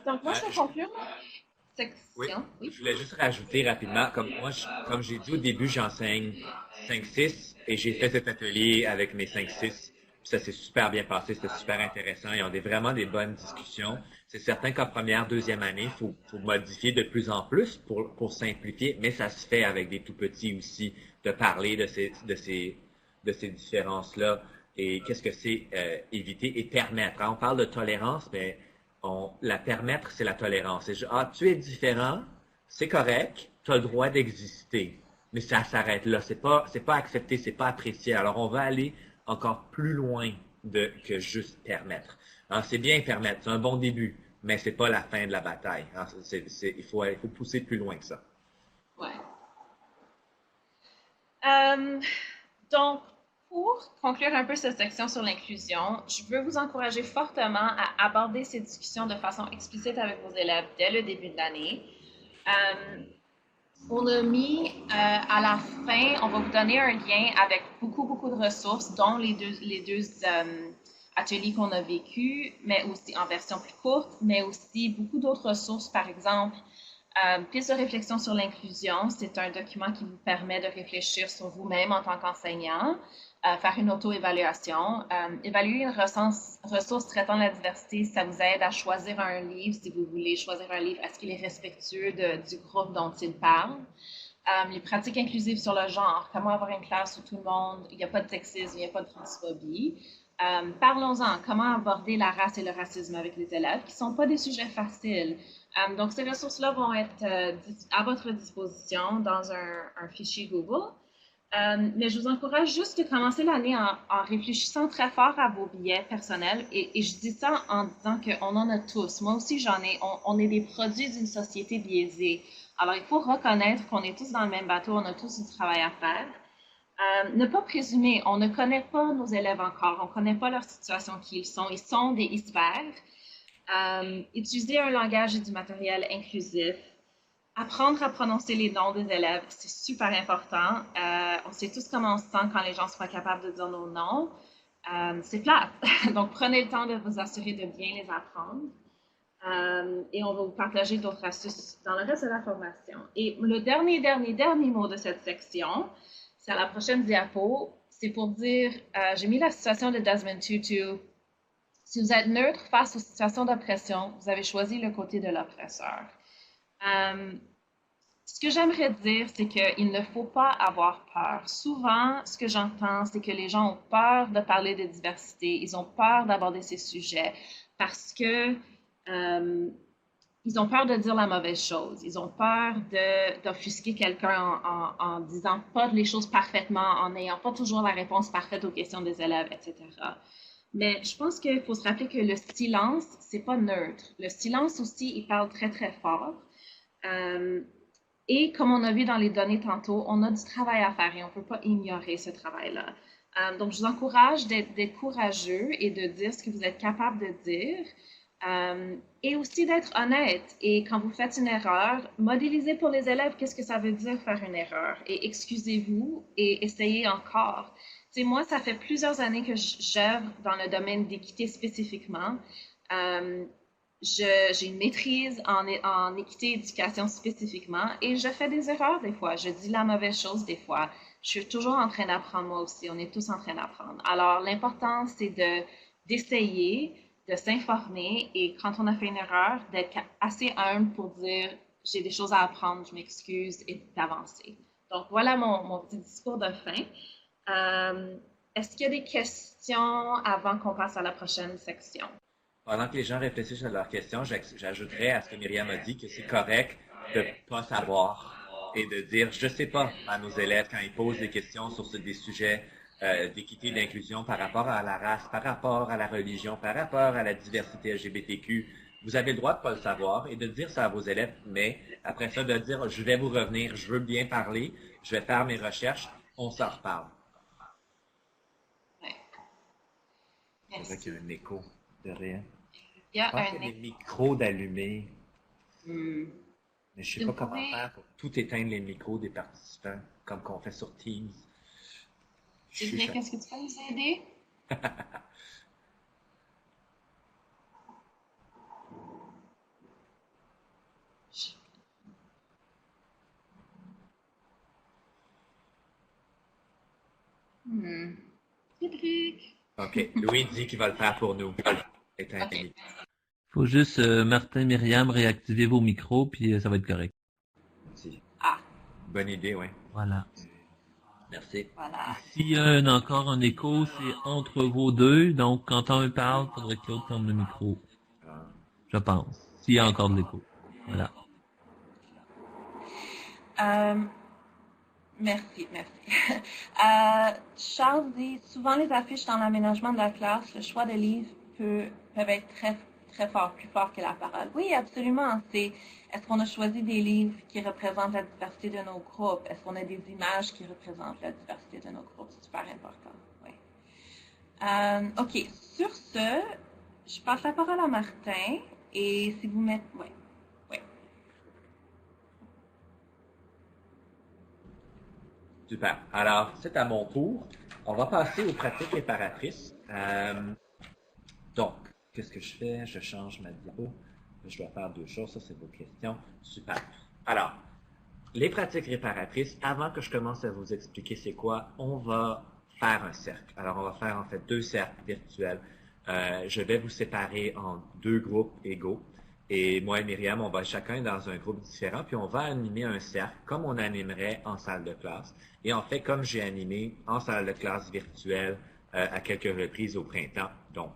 Donc, moi, je vais conclure ma section. Oui. Je voulais juste rajouter rapidement, comme j'ai dit au début, j'enseigne 5-6 et j'ai fait cet atelier avec mes 5-6. Ça s'est super bien passé, c'était super intéressant. Ils ont vraiment des bonnes discussions. C'est certain qu'en première, deuxième année, il faut modifier de plus en plus pour simplifier, mais ça se fait avec des tout petits aussi, de parler de ces différences-là et qu'est-ce que c'est éviter et permettre. On parle de tolérance, mais la permettre, c'est la tolérance. Tu es différent, c'est correct, tu as le droit d'exister, mais ça s'arrête là. C'est pas accepté, c'est pas apprécié. Alors, on va aller encore plus loin que juste permettre. Alors, c'est bien permettre, c'est un bon début, mais c'est pas la fin de la bataille. Alors, il faut pousser plus loin que ça. Ouais. Donc, pour conclure un peu cette section sur l'inclusion, je veux vous encourager fortement à aborder ces discussions de façon explicite avec vos élèves dès le début de l'année. On a mis à la fin, on va vous donner un lien avec beaucoup de ressources, dont les deux ateliers qu'on a vécus, mais aussi en version plus courte, mais aussi beaucoup d'autres ressources, par exemple, piste de réflexion sur l'inclusion, c'est un document qui vous permet de réfléchir sur vous-même en tant qu'enseignant, faire une auto-évaluation, évaluer une ressource traitant de la diversité, ça vous aide à choisir un livre, si vous voulez choisir un livre, est-ce qu'il est respectueux du groupe dont il parle. Les pratiques inclusives sur le genre, comment avoir une classe où tout le monde, il n'y a pas de sexisme, il n'y a pas de transphobie. Parlons-en, comment aborder la race et le racisme avec les élèves, qui ne sont pas des sujets faciles. Donc, ces ressources-là vont être à votre disposition dans un fichier Google. Mais je vous encourage juste de commencer l'année en réfléchissant très fort à vos billets personnels. Et je dis ça en disant qu'on en a tous. Moi aussi, j'en ai. On est des produits d'une société biaisée. Alors, il faut reconnaître qu'on est tous dans le même bateau, on a tous du travail à faire. Ne pas présumer, on ne connaît pas nos élèves encore, on ne connaît pas leur situation qui ils sont des icebergs. Utiliser un langage et du matériel inclusif, apprendre à prononcer les noms des élèves, c'est super important. On sait tous comment on se sent quand les gens sont capables de dire nos noms. C'est plate. Donc, prenez le temps de vous assurer de bien les apprendre. Et on va vous partager d'autres astuces dans le reste de la formation. Et le dernier mot de cette section, c'est à la prochaine diapo. C'est pour dire, j'ai mis la situation de Desmond Tutu. Si vous êtes neutre face aux situations d'oppression, vous avez choisi le côté de l'oppresseur. Ce que j'aimerais dire, c'est qu'il ne faut pas avoir peur. Souvent, ce que j'entends, c'est que les gens ont peur de parler de diversité, ils ont peur d'aborder ces sujets parce que ils ont peur de dire la mauvaise chose. Ils ont peur d'offusquer quelqu'un en disant pas les choses parfaitement, en n'ayant pas toujours la réponse parfaite aux questions des élèves, etc. Mais je pense qu'il faut se rappeler que le silence, c'est pas neutre. Le silence aussi, il parle très fort. Et comme on a vu dans les données tantôt, on a du travail à faire et on ne peut pas ignorer ce travail-là. Donc, je vous encourage d'être courageux et de dire ce que vous êtes capable de dire. Et aussi d'être honnête. Et quand vous faites une erreur, modélisez pour les élèves qu'est-ce que ça veut dire faire une erreur. Et excusez-vous et essayez encore. Moi, ça fait plusieurs années que j'œuvre dans le domaine d'équité spécifiquement. J'ai une maîtrise en équité et éducation spécifiquement et je fais des erreurs des fois. Je dis la mauvaise chose des fois. Je suis toujours en train d'apprendre moi aussi. On est tous en train d'apprendre. Alors, l'important, c'est d'essayer, de s'informer et quand on a fait une erreur, d'être assez humble pour dire j'ai des choses à apprendre, je m'excuse et d'avancer. Donc, voilà mon petit discours de fin. Est-ce qu'il y a des questions avant qu'on passe à la prochaine section? Pendant que les gens réfléchissent à leurs questions, j'ajouterais à ce que Myriam a dit que c'est correct de pas savoir et de dire je sais pas à nos élèves quand ils posent des questions sur des sujets d'équité et d'inclusion par rapport à la race, par rapport à la religion, par rapport à la diversité LGBTQ. Vous avez le droit de pas le savoir et de dire ça à vos élèves, mais après ça de dire je vais vous revenir, je veux bien parler, je vais faire mes recherches, on s'en reparle. Ouais. C'est vrai qu'il y a Merci. un écho de rien. Il y a Je pense un qu'il y a des micros d'allumés, Hmm. mais je Si sais vous pas comment pouvez, faire pour tout éteindre les micros des participants, comme qu'on fait sur Teams. Je suis Nick, est-ce que tu peux nous aider? Hmm. Cédric. OK. Louis dit qu'il va le faire pour nous. Éteindre les OK. micros. Faut juste, Martin, Myriam, réactiver vos micros, puis ça va être correct. Merci. Ah, Bonne idée, oui. Voilà. Merci. voilà. S'il y a encore un écho, c'est entre vos deux. Donc, quand un parle, il faudrait que l'autre ferme le micro. Ah. Je pense. S'il y a encore de l'écho. Voilà. Merci. Charles dit, souvent les affiches dans l'aménagement de la classe, le choix de livres peuvent être très plus fort que la parole. Oui, absolument. Est-ce qu'on a choisi des livres qui représentent la diversité de nos groupes? Est-ce qu'on a des images qui représentent la diversité de nos groupes? C'est super important. Oui. OK. Sur ce, je passe la parole à Martin. Et si vous mettez... Oui. Super. Alors, c'est à mon tour. On va passer aux pratiques réparatrices. Donc, qu'est-ce que je fais? Je change ma diapo. Je dois faire deux choses. Ça, c'est vos questions. Super. Alors, les pratiques réparatrices, avant que je commence à vous expliquer c'est quoi, on va faire un cercle. Alors, on va faire en fait deux cercles virtuels. Je vais vous séparer en deux groupes égaux. Et moi et Myriam, on va chacun dans un groupe différent, puis on va animer un cercle comme on animerait en salle de classe. Et en fait, comme j'ai animé en salle de classe virtuelle à quelques reprises au printemps. Donc,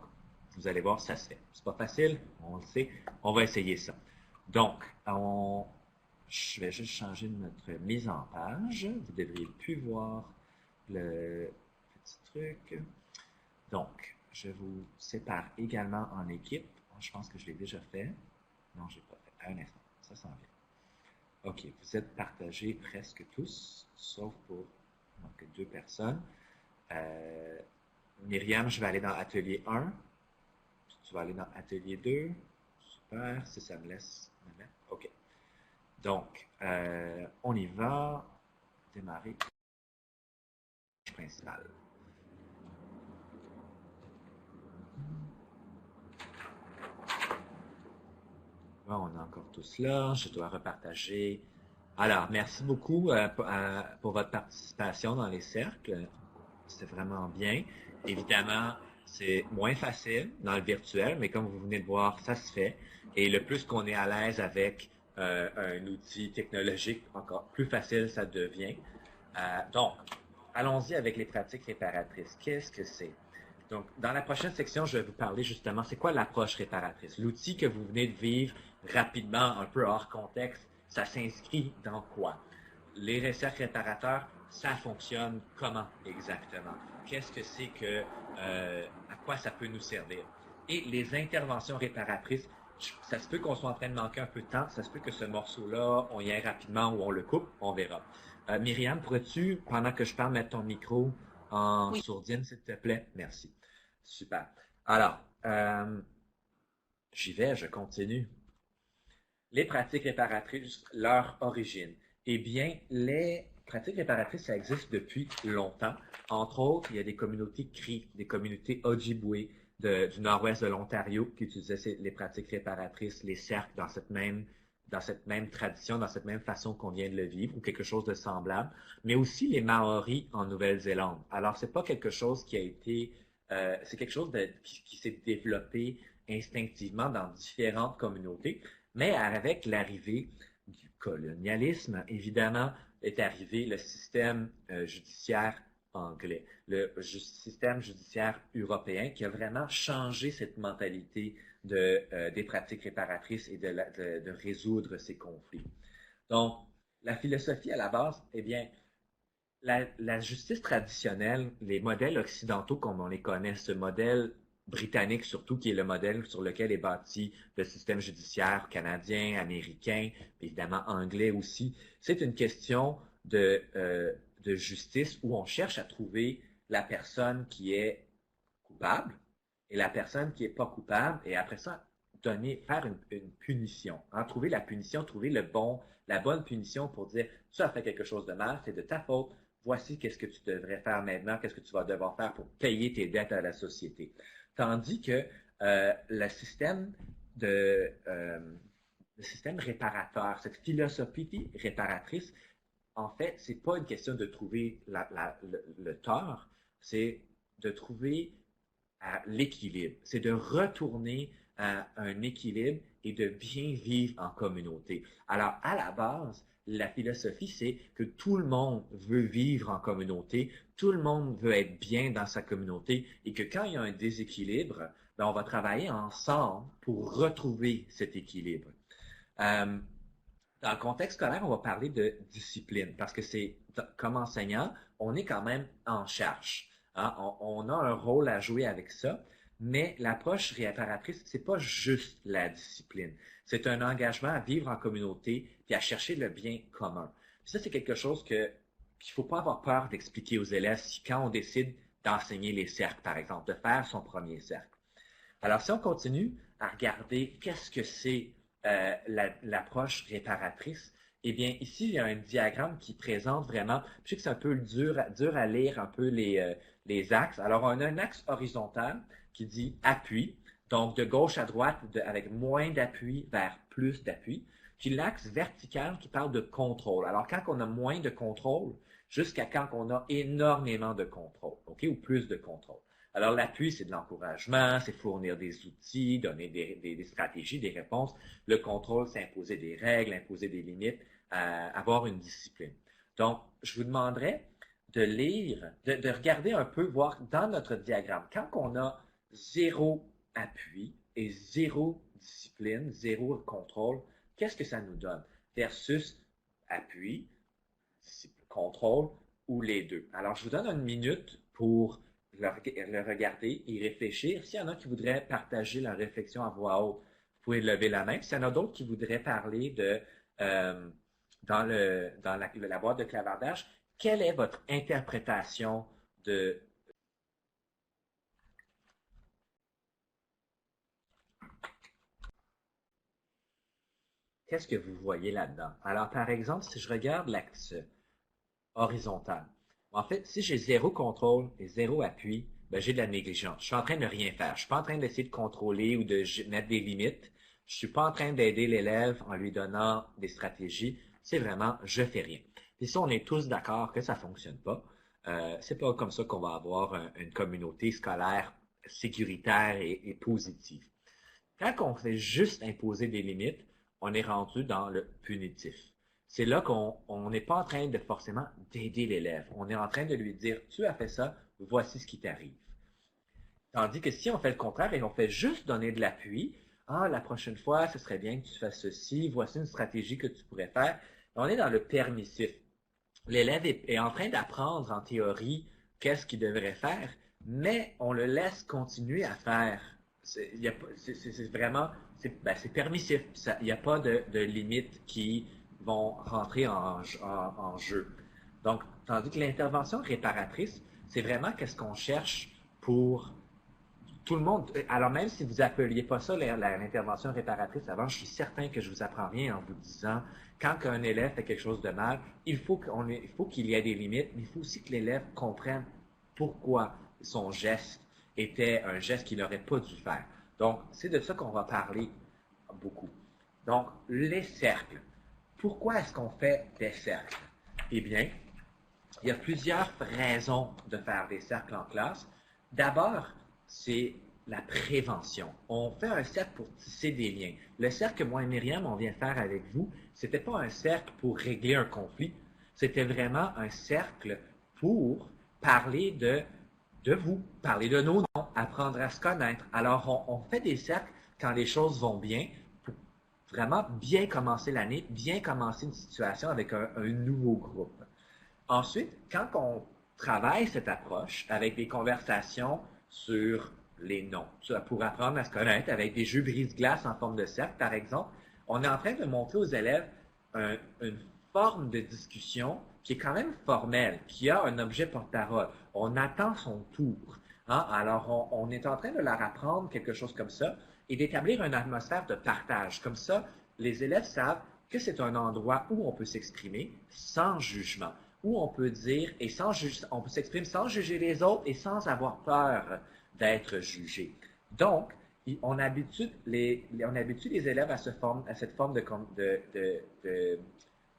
vous allez voir, ça se fait. C'est pas facile, on le sait. On va essayer ça. Donc, je vais juste changer notre mise en page. Vous devriez plus voir le petit truc. Donc, je vous sépare également en équipe. Je pense que je l'ai déjà fait. Non, je n'ai pas fait. Un instant, ça s'en vient. OK, vous êtes partagés presque tous, sauf pour donc, deux personnes. Myriam, je vais aller dans Atelier 1. Tu vas aller dans Atelier 2. Super, si ça me laisse me mettre. OK. Donc, on y va. Démarrer. Principal. Bon, on est encore tous là. Je dois repartager. Alors, merci beaucoup pour votre participation dans les cercles. C'était vraiment bien. Évidemment, c'est moins facile dans le virtuel, mais comme vous venez de voir, ça se fait. Et le plus qu'on est à l'aise avec un outil technologique, encore plus facile ça devient. Donc, allons-y avec les pratiques réparatrices. Qu'est-ce que c'est? Donc, dans la prochaine section, je vais vous parler justement, c'est quoi l'approche réparatrice? L'outil que vous venez de vivre rapidement, un peu hors contexte, ça s'inscrit dans quoi? Les cercles réparateurs, ça fonctionne comment exactement? Qu'est-ce que c'est que, à quoi ça peut nous servir? Et les interventions réparatrices, ça se peut qu'on soit en train de manquer un peu de temps, ça se peut que ce morceau-là, on y aille rapidement ou on le coupe, on verra. Myriam, pourrais-tu, pendant que je parle, mettre ton micro en sourdine, s'il te plaît? Merci. Super. Alors, j'y vais, je continue. Les pratiques réparatrices, leur origine. Eh bien, les pratiques réparatrices, ça existe depuis longtemps. Entre autres, il y a des communautés CRI, des communautés Ojibwe, du nord-ouest de l'Ontario qui utilisaient les pratiques réparatrices, les cercles dans cette même tradition, dans cette même façon qu'on vient de le vivre, ou quelque chose de semblable, mais aussi les Maoris en Nouvelle-Zélande. Alors, c'est pas quelque chose qui a été, c'est quelque chose qui s'est développé instinctivement dans différentes communautés, mais avec l'arrivée du colonialisme, évidemment, est arrivé le système judiciaire anglais, le système judiciaire européen qui a vraiment changé cette mentalité des pratiques réparatrices et de résoudre ces conflits. Donc, la philosophie à la base, eh bien, la justice traditionnelle, les modèles occidentaux comme on les connaît, ce modèle britannique surtout, qui est le modèle sur lequel est bâti le système judiciaire canadien, américain, évidemment anglais aussi, c'est une question de justice où on cherche à trouver la personne qui est coupable et la personne qui n'est pas coupable, et après ça, faire une punition. Hein, trouver la punition, trouver la bonne punition pour dire, tu as fait quelque chose de mal, c'est de ta faute, voici qu'est-ce que tu devrais faire maintenant, qu'est-ce que tu vas devoir faire pour payer tes dettes à la société. Tandis que le système réparateur, cette philosophie réparatrice, en fait, c'est pas une question de trouver le tort, c'est de trouver l'équilibre. C'est de retourner à un équilibre et de bien vivre en communauté. Alors, à la base, la philosophie, c'est que tout le monde veut vivre en communauté, tout le monde veut être bien dans sa communauté et que quand il y a un déséquilibre, ben, on va travailler ensemble pour retrouver cet équilibre. Dans le contexte scolaire, on va parler de discipline parce que comme enseignant, on est quand même en charge. Hein? On a un rôle à jouer avec ça, mais l'approche réparatrice, c'est pas juste la discipline. C'est un engagement à vivre en communauté puis à chercher le bien commun. Puis ça, c'est quelque chose qu'il ne faut pas avoir peur d'expliquer aux élèves quand on décide d'enseigner les cercles, par exemple, de faire son premier cercle. Alors, si on continue à regarder qu'est-ce que c'est l'approche réparatrice, eh bien, ici, il y a un diagramme qui présente vraiment, je sais que c'est un peu dur à lire un peu les axes. Alors, on a un axe horizontal qui dit appui, donc de gauche à droite, avec moins d'appui vers plus d'appui. Puis l'axe vertical qui parle de contrôle. Alors, quand on a moins de contrôle, jusqu'à quand on a énormément de contrôle, OK, ou plus de contrôle. Alors, l'appui, c'est de l'encouragement, c'est fournir des outils, donner des stratégies, des réponses. Le contrôle, c'est imposer des règles, imposer des limites, avoir une discipline. Donc, je vous demanderais de lire, de regarder un peu, voir dans notre diagramme, quand on a 0 appui et 0 discipline, 0 contrôle, qu'est-ce que ça nous donne? Versus appui, contrôle ou les deux. Alors, je vous donne une minute pour le regarder, y réfléchir. S'il y en a qui voudraient partager leur réflexion à voix haute, vous pouvez lever la main. S'il y en a d'autres qui voudraient parler dans la boîte de clavardage, quelle est votre interprétation de... Qu'est-ce que vous voyez là-dedans? Alors, par exemple, si je regarde l'axe horizontal, en fait, si j'ai 0 contrôle et 0 appui, ben, j'ai de la négligence. Je suis en train de rien faire. Je suis pas en train d'essayer de contrôler ou de mettre des limites. Je suis pas en train d'aider l'élève en lui donnant des stratégies. C'est vraiment, je fais rien. Puis ça, on est tous d'accord que ça fonctionne pas. C'est pas comme ça qu'on va avoir une communauté scolaire sécuritaire et positive. Quand on fait juste imposer des limites, on est rendu dans le punitif. C'est là qu'on n'est pas en train de forcément d'aider l'élève. On est en train de lui dire, tu as fait ça, voici ce qui t'arrive. Tandis que si on fait le contraire et on fait juste donner de l'appui, la prochaine fois, ce serait bien que tu fasses ceci, voici une stratégie que tu pourrais faire. On est dans le permissif. L'élève est en train d'apprendre en théorie qu'est-ce qu'il devrait faire, mais on le laisse continuer à faire. C'est vraiment, c'est permissif. Il n'y a pas de limites qui vont rentrer en jeu. Donc, tandis que l'intervention réparatrice, c'est vraiment qu'est-ce qu'on cherche pour tout le monde. Alors, même si vous n'appeliez pas ça l'intervention réparatrice avant, je suis certain que je vous apprends rien en vous disant, quand un élève fait quelque chose de mal, il faut qu'il y ait des limites, mais il faut aussi que l'élève comprenne pourquoi son geste était un geste qu'il n'aurait pas dû faire. Donc, c'est de ça qu'on va parler beaucoup. Donc, les cercles. Pourquoi est-ce qu'on fait des cercles? Eh bien, il y a plusieurs raisons de faire des cercles en classe. D'abord, c'est la prévention. On fait un cercle pour tisser des liens. Le cercle que moi et Myriam, on vient faire avec vous, c'était pas un cercle pour régler un conflit. C'était vraiment un cercle pour parler de vous, parler de nos noms, apprendre à se connaître. Alors, on fait des cercles quand les choses vont bien, pour vraiment bien commencer l'année, bien commencer une situation avec un nouveau groupe. Ensuite, quand on travaille cette approche avec des conversations sur les noms, pour apprendre à se connaître, avec des jeux brise-glace en forme de cercle, par exemple, on est en train de montrer aux élèves une forme de discussion qui est quand même formelle, qui a un objet porte-parole. On attend son tour. Hein? Alors, on est en train de leur apprendre quelque chose comme ça et d'établir une atmosphère de partage. Comme ça, les élèves savent que c'est un endroit où on peut s'exprimer sans jugement, où on peut dire et on peut s'exprimer sans juger les autres et sans avoir peur d'être jugé. Donc, on habitue les élèves à cette forme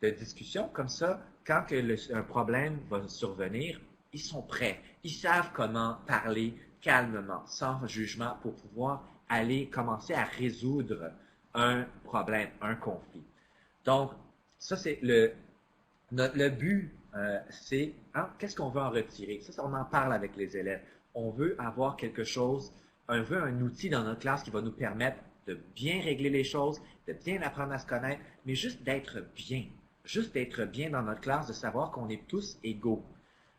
de discussion. Comme ça, quand un problème va survenir, ils sont prêts. Ils savent comment parler calmement, sans jugement, pour pouvoir aller commencer à résoudre un problème, un conflit. Donc, ça, c'est le but, c'est qu'est-ce qu'on veut en retirer? Ça, on en parle avec les élèves. On veut avoir quelque chose, on veut un outil dans notre classe qui va nous permettre de bien régler les choses, de bien apprendre à se connaître, mais juste d'être bien. Juste d'être bien dans notre classe, de savoir qu'on est tous égaux.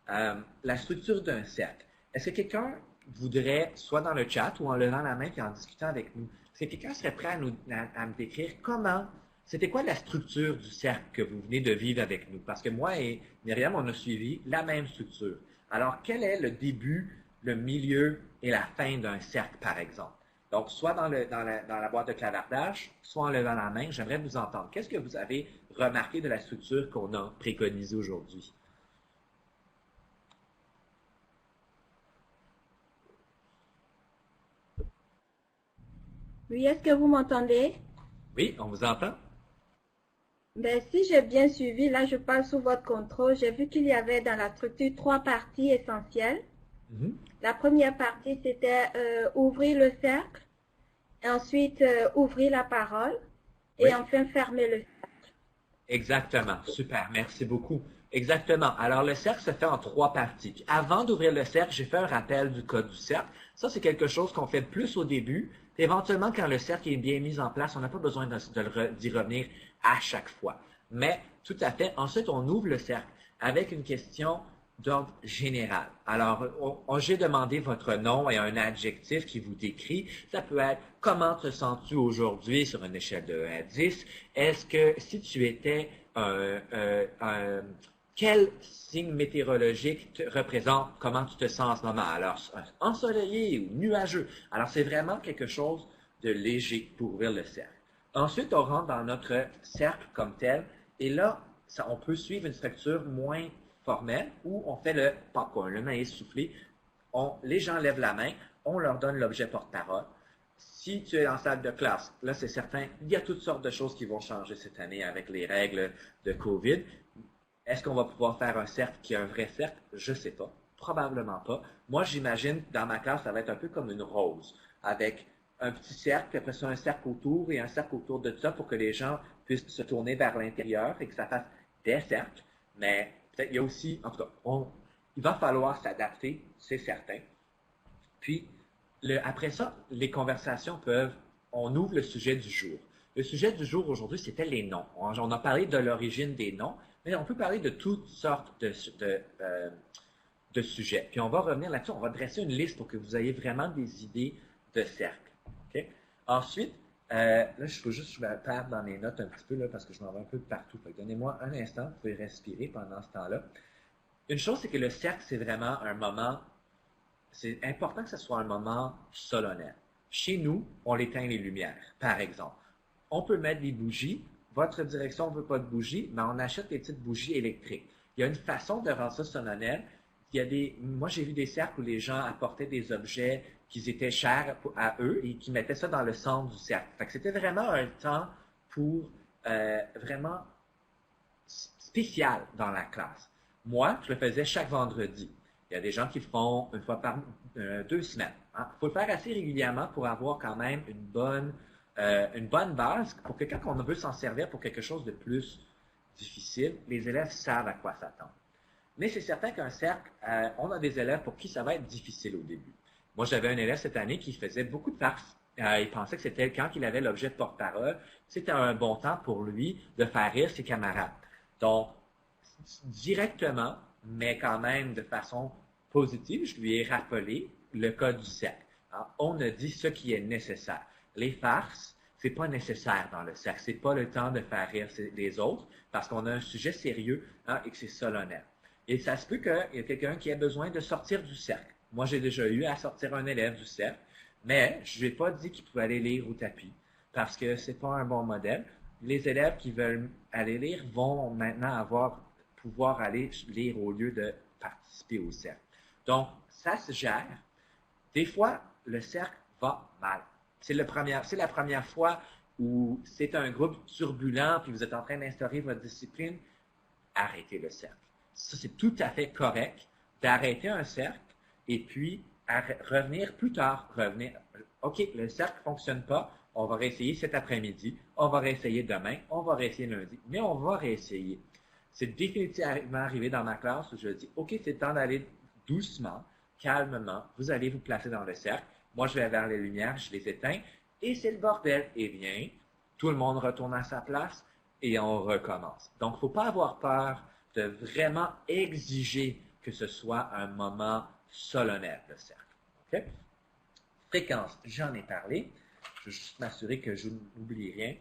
La structure d'un cercle. Est-ce que quelqu'un voudrait, soit dans le chat ou en levant la main et en discutant avec nous, est-ce que quelqu'un serait prêt à me décrire c'était quoi la structure du cercle que vous venez de vivre avec nous? Parce que moi et Myriam, on a suivi la même structure. Alors, quel est le début, le milieu et la fin d'un cercle, par exemple? Donc, soit dans la boîte de clavardage, soit en levant la main, j'aimerais vous entendre. Qu'est-ce que vous avez remarqué de la structure qu'on a préconisée aujourd'hui? Oui, est-ce que vous m'entendez? Oui, on vous entend? Ben, si j'ai bien suivi, là je parle sous votre contrôle, j'ai vu qu'il y avait dans la structure 3 parties essentielles. La première partie, c'était ouvrir le cercle, et ensuite ouvrir la parole, et enfin fermer le cercle. Exactement, super, merci beaucoup. Exactement. Alors, le cercle se fait en 3 parties. Puis, avant d'ouvrir le cercle, j'ai fait un rappel du code du cercle. Ça, c'est quelque chose qu'on fait plus au début. Puis, éventuellement, quand le cercle est bien mis en place, on n'a pas besoin d'y revenir à chaque fois. Mais, tout à fait, ensuite, on ouvre le cercle avec une question d'ordre général. Alors, j'ai demandé votre nom et un adjectif qui vous décrit. Ça peut être « Comment te sens-tu aujourd'hui sur une échelle de 1 à 10? Est-ce que si tu étais quel signe météorologique te représente comment tu te sens en ce moment? Alors, ensoleillé ou nuageux. Alors, c'est vraiment quelque chose de léger pour ouvrir le cercle. Ensuite, on rentre dans notre cercle comme tel. Et là, on peut suivre une structure moins formelle où on fait le popcorn, le maïs soufflé. Les gens lèvent la main, on leur donne l'objet porte-parole. Si tu es en salle de classe, là c'est certain, il y a toutes sortes de choses qui vont changer cette année avec les règles de COVID. Est-ce qu'on va pouvoir faire un cercle qui est un vrai cercle? Je ne sais pas. Probablement pas. Moi, j'imagine, dans ma classe, ça va être un peu comme une rose, avec un petit cercle, puis après ça, un cercle autour et un cercle autour de ça pour que les gens puissent se tourner vers l'intérieur et que ça fasse des cercles. Mais peut-être il y a aussi, en tout cas, il va falloir s'adapter, c'est certain. Puis, après ça, les conversations on ouvre le sujet du jour. Le sujet du jour aujourd'hui, c'était les noms. On a parlé de l'origine des noms, mais on peut parler de toutes sortes de sujets. Puis on va revenir là-dessus, on va dresser une liste pour que vous ayez vraiment des idées de cercle. Okay? Ensuite, là, je vais perdre dans mes notes un petit peu là, parce que je m'en vais un peu de partout. Donnez-moi un instant, vous pouvez respirer pendant ce temps-là. Une chose, c'est que le cercle, c'est vraiment un moment, c'est important que ce soit un moment solennel. Chez nous, on éteint les lumières, par exemple. On peut mettre des bougies. Votre direction ne veut pas de bougies, mais on achète des petites bougies électriques. Il y a une façon de rendre ça solennel. moi, j'ai vu des cercles où les gens apportaient des objets qui étaient chers à eux et qui mettaient ça dans le centre du cercle. Fait que c'était vraiment un temps pour vraiment spécial dans la classe. Moi, je le faisais chaque vendredi. Il y a des gens qui le font une fois par 2 semaines. Il faut le faire assez régulièrement pour avoir quand même une bonne base pour que quand on veut s'en servir pour quelque chose de plus difficile, les élèves savent à quoi s'attendre. Mais c'est certain qu'un cercle, on a des élèves pour qui ça va être difficile au début. Moi, j'avais un élève cette année qui faisait beaucoup de farces. Il pensait que c'était quand il avait l'objet de porte-parole, c'était un bon temps pour lui de faire rire ses camarades. Donc, directement, mais quand même de façon positive, je lui ai rappelé le cas du cercle. Alors, on a dit ce qui est nécessaire. Les farces, c'est pas nécessaire dans le cercle. C'est pas le temps de faire rire les autres parce qu'on a un sujet sérieux et que c'est solennel. Et ça se peut qu'il y ait quelqu'un qui ait besoin de sortir du cercle. Moi, j'ai déjà eu à sortir un élève du cercle, mais je lui ai pas dit qu'il pouvait aller lire au tapis parce que c'est pas un bon modèle. Les élèves qui veulent aller lire vont maintenant pouvoir aller lire au lieu de participer au cercle. Donc, ça se gère. Des fois, le cercle va mal. C'est la première fois où c'est un groupe turbulent puis vous êtes en train d'instaurer votre discipline. Arrêtez le cercle. Ça, c'est tout à fait correct d'arrêter un cercle et puis revenir plus tard. OK, le cercle ne fonctionne pas. On va réessayer cet après-midi. On va réessayer demain. On va réessayer lundi. Mais on va réessayer. C'est définitivement arrivé dans ma classe où je dis, OK, c'est le temps d'aller doucement, calmement. Vous allez vous placer dans le cercle. Moi, je vais vers les lumières, je les éteins. Et c'est le bordel. Eh bien, tout le monde retourne à sa place et on recommence. Donc, il ne faut pas avoir peur de vraiment exiger que ce soit un moment solennel, le cercle. OK? Fréquence, j'en ai parlé. Je veux juste m'assurer que je n'oublie rien.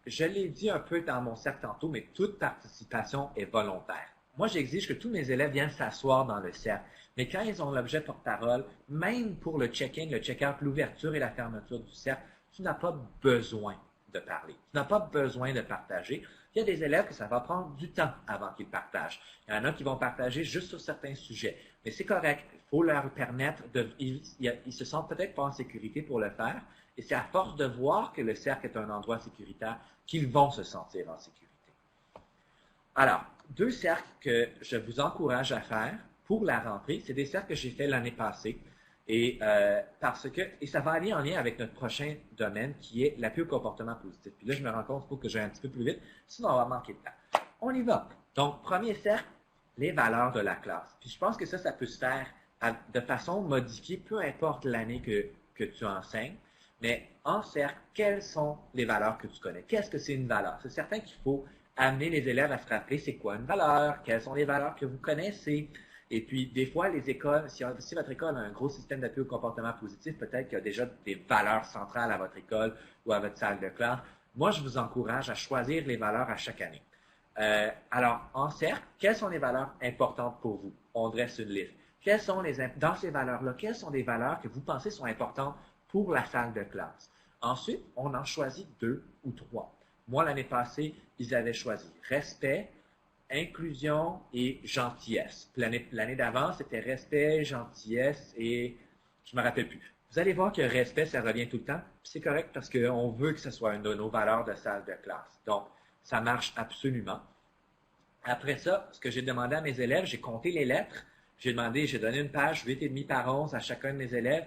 Je l'ai dit un peu dans mon cercle tantôt, mais toute participation est volontaire. Moi, j'exige que tous mes élèves viennent s'asseoir dans le cercle. Mais quand ils ont l'objet porte-parole, même pour le check-in, le check-out, l'ouverture et la fermeture du cercle, tu n'as pas besoin de parler. Tu n'as pas besoin de partager. Il y a des élèves que ça va prendre du temps avant qu'ils partagent. Il y en a qui vont partager juste sur certains sujets. Mais c'est correct. Il faut leur permettre ils se sentent peut-être pas en sécurité pour le faire. Et c'est à force de voir que le cercle est un endroit sécuritaire qu'ils vont se sentir en sécurité. Alors, 2 cercles que je vous encourage à faire pour la rentrée, c'est des cercles que j'ai fait l'année passée. Et ça va aller en lien avec notre prochain domaine qui est l'appui au comportement positif. Puis là, je me rends compte qu'il faut que j'aille un petit peu plus vite, sinon on va manquer de temps. On y va. Donc, premier cercle, les valeurs de la classe. Puis je pense que ça peut se faire de façon modifiée, peu importe l'année que tu enseignes. Mais en cercle, quelles sont les valeurs que tu connais? Qu'est-ce que c'est une valeur? C'est certain qu'il faut amener les élèves à se rappeler c'est quoi une valeur, quelles sont les valeurs que vous connaissez. Et puis, des fois, les écoles, si votre école a un gros système d'appui au comportement positif, peut-être qu'il y a déjà des valeurs centrales à votre école ou à votre salle de classe. Moi, je vous encourage à choisir les valeurs à chaque année. Alors, en cercle, quelles sont les valeurs importantes pour vous? On dresse une liste. Dans ces valeurs-là, quelles sont les valeurs que vous pensez sont importantes pour la salle de classe? Ensuite, on en choisit 2 ou 3. Moi, l'année passée, ils avaient choisi respect, inclusion et gentillesse. L'année d'avant, c'était respect, gentillesse et je ne me rappelle plus. Vous allez voir que respect, ça revient tout le temps. C'est correct parce qu'on veut que ce soit une de nos valeurs de salle de classe. Donc, ça marche absolument. Après ça, ce que j'ai demandé à mes élèves, j'ai compté les lettres. J'ai donné une page 8,5 par 11 à chacun de mes élèves.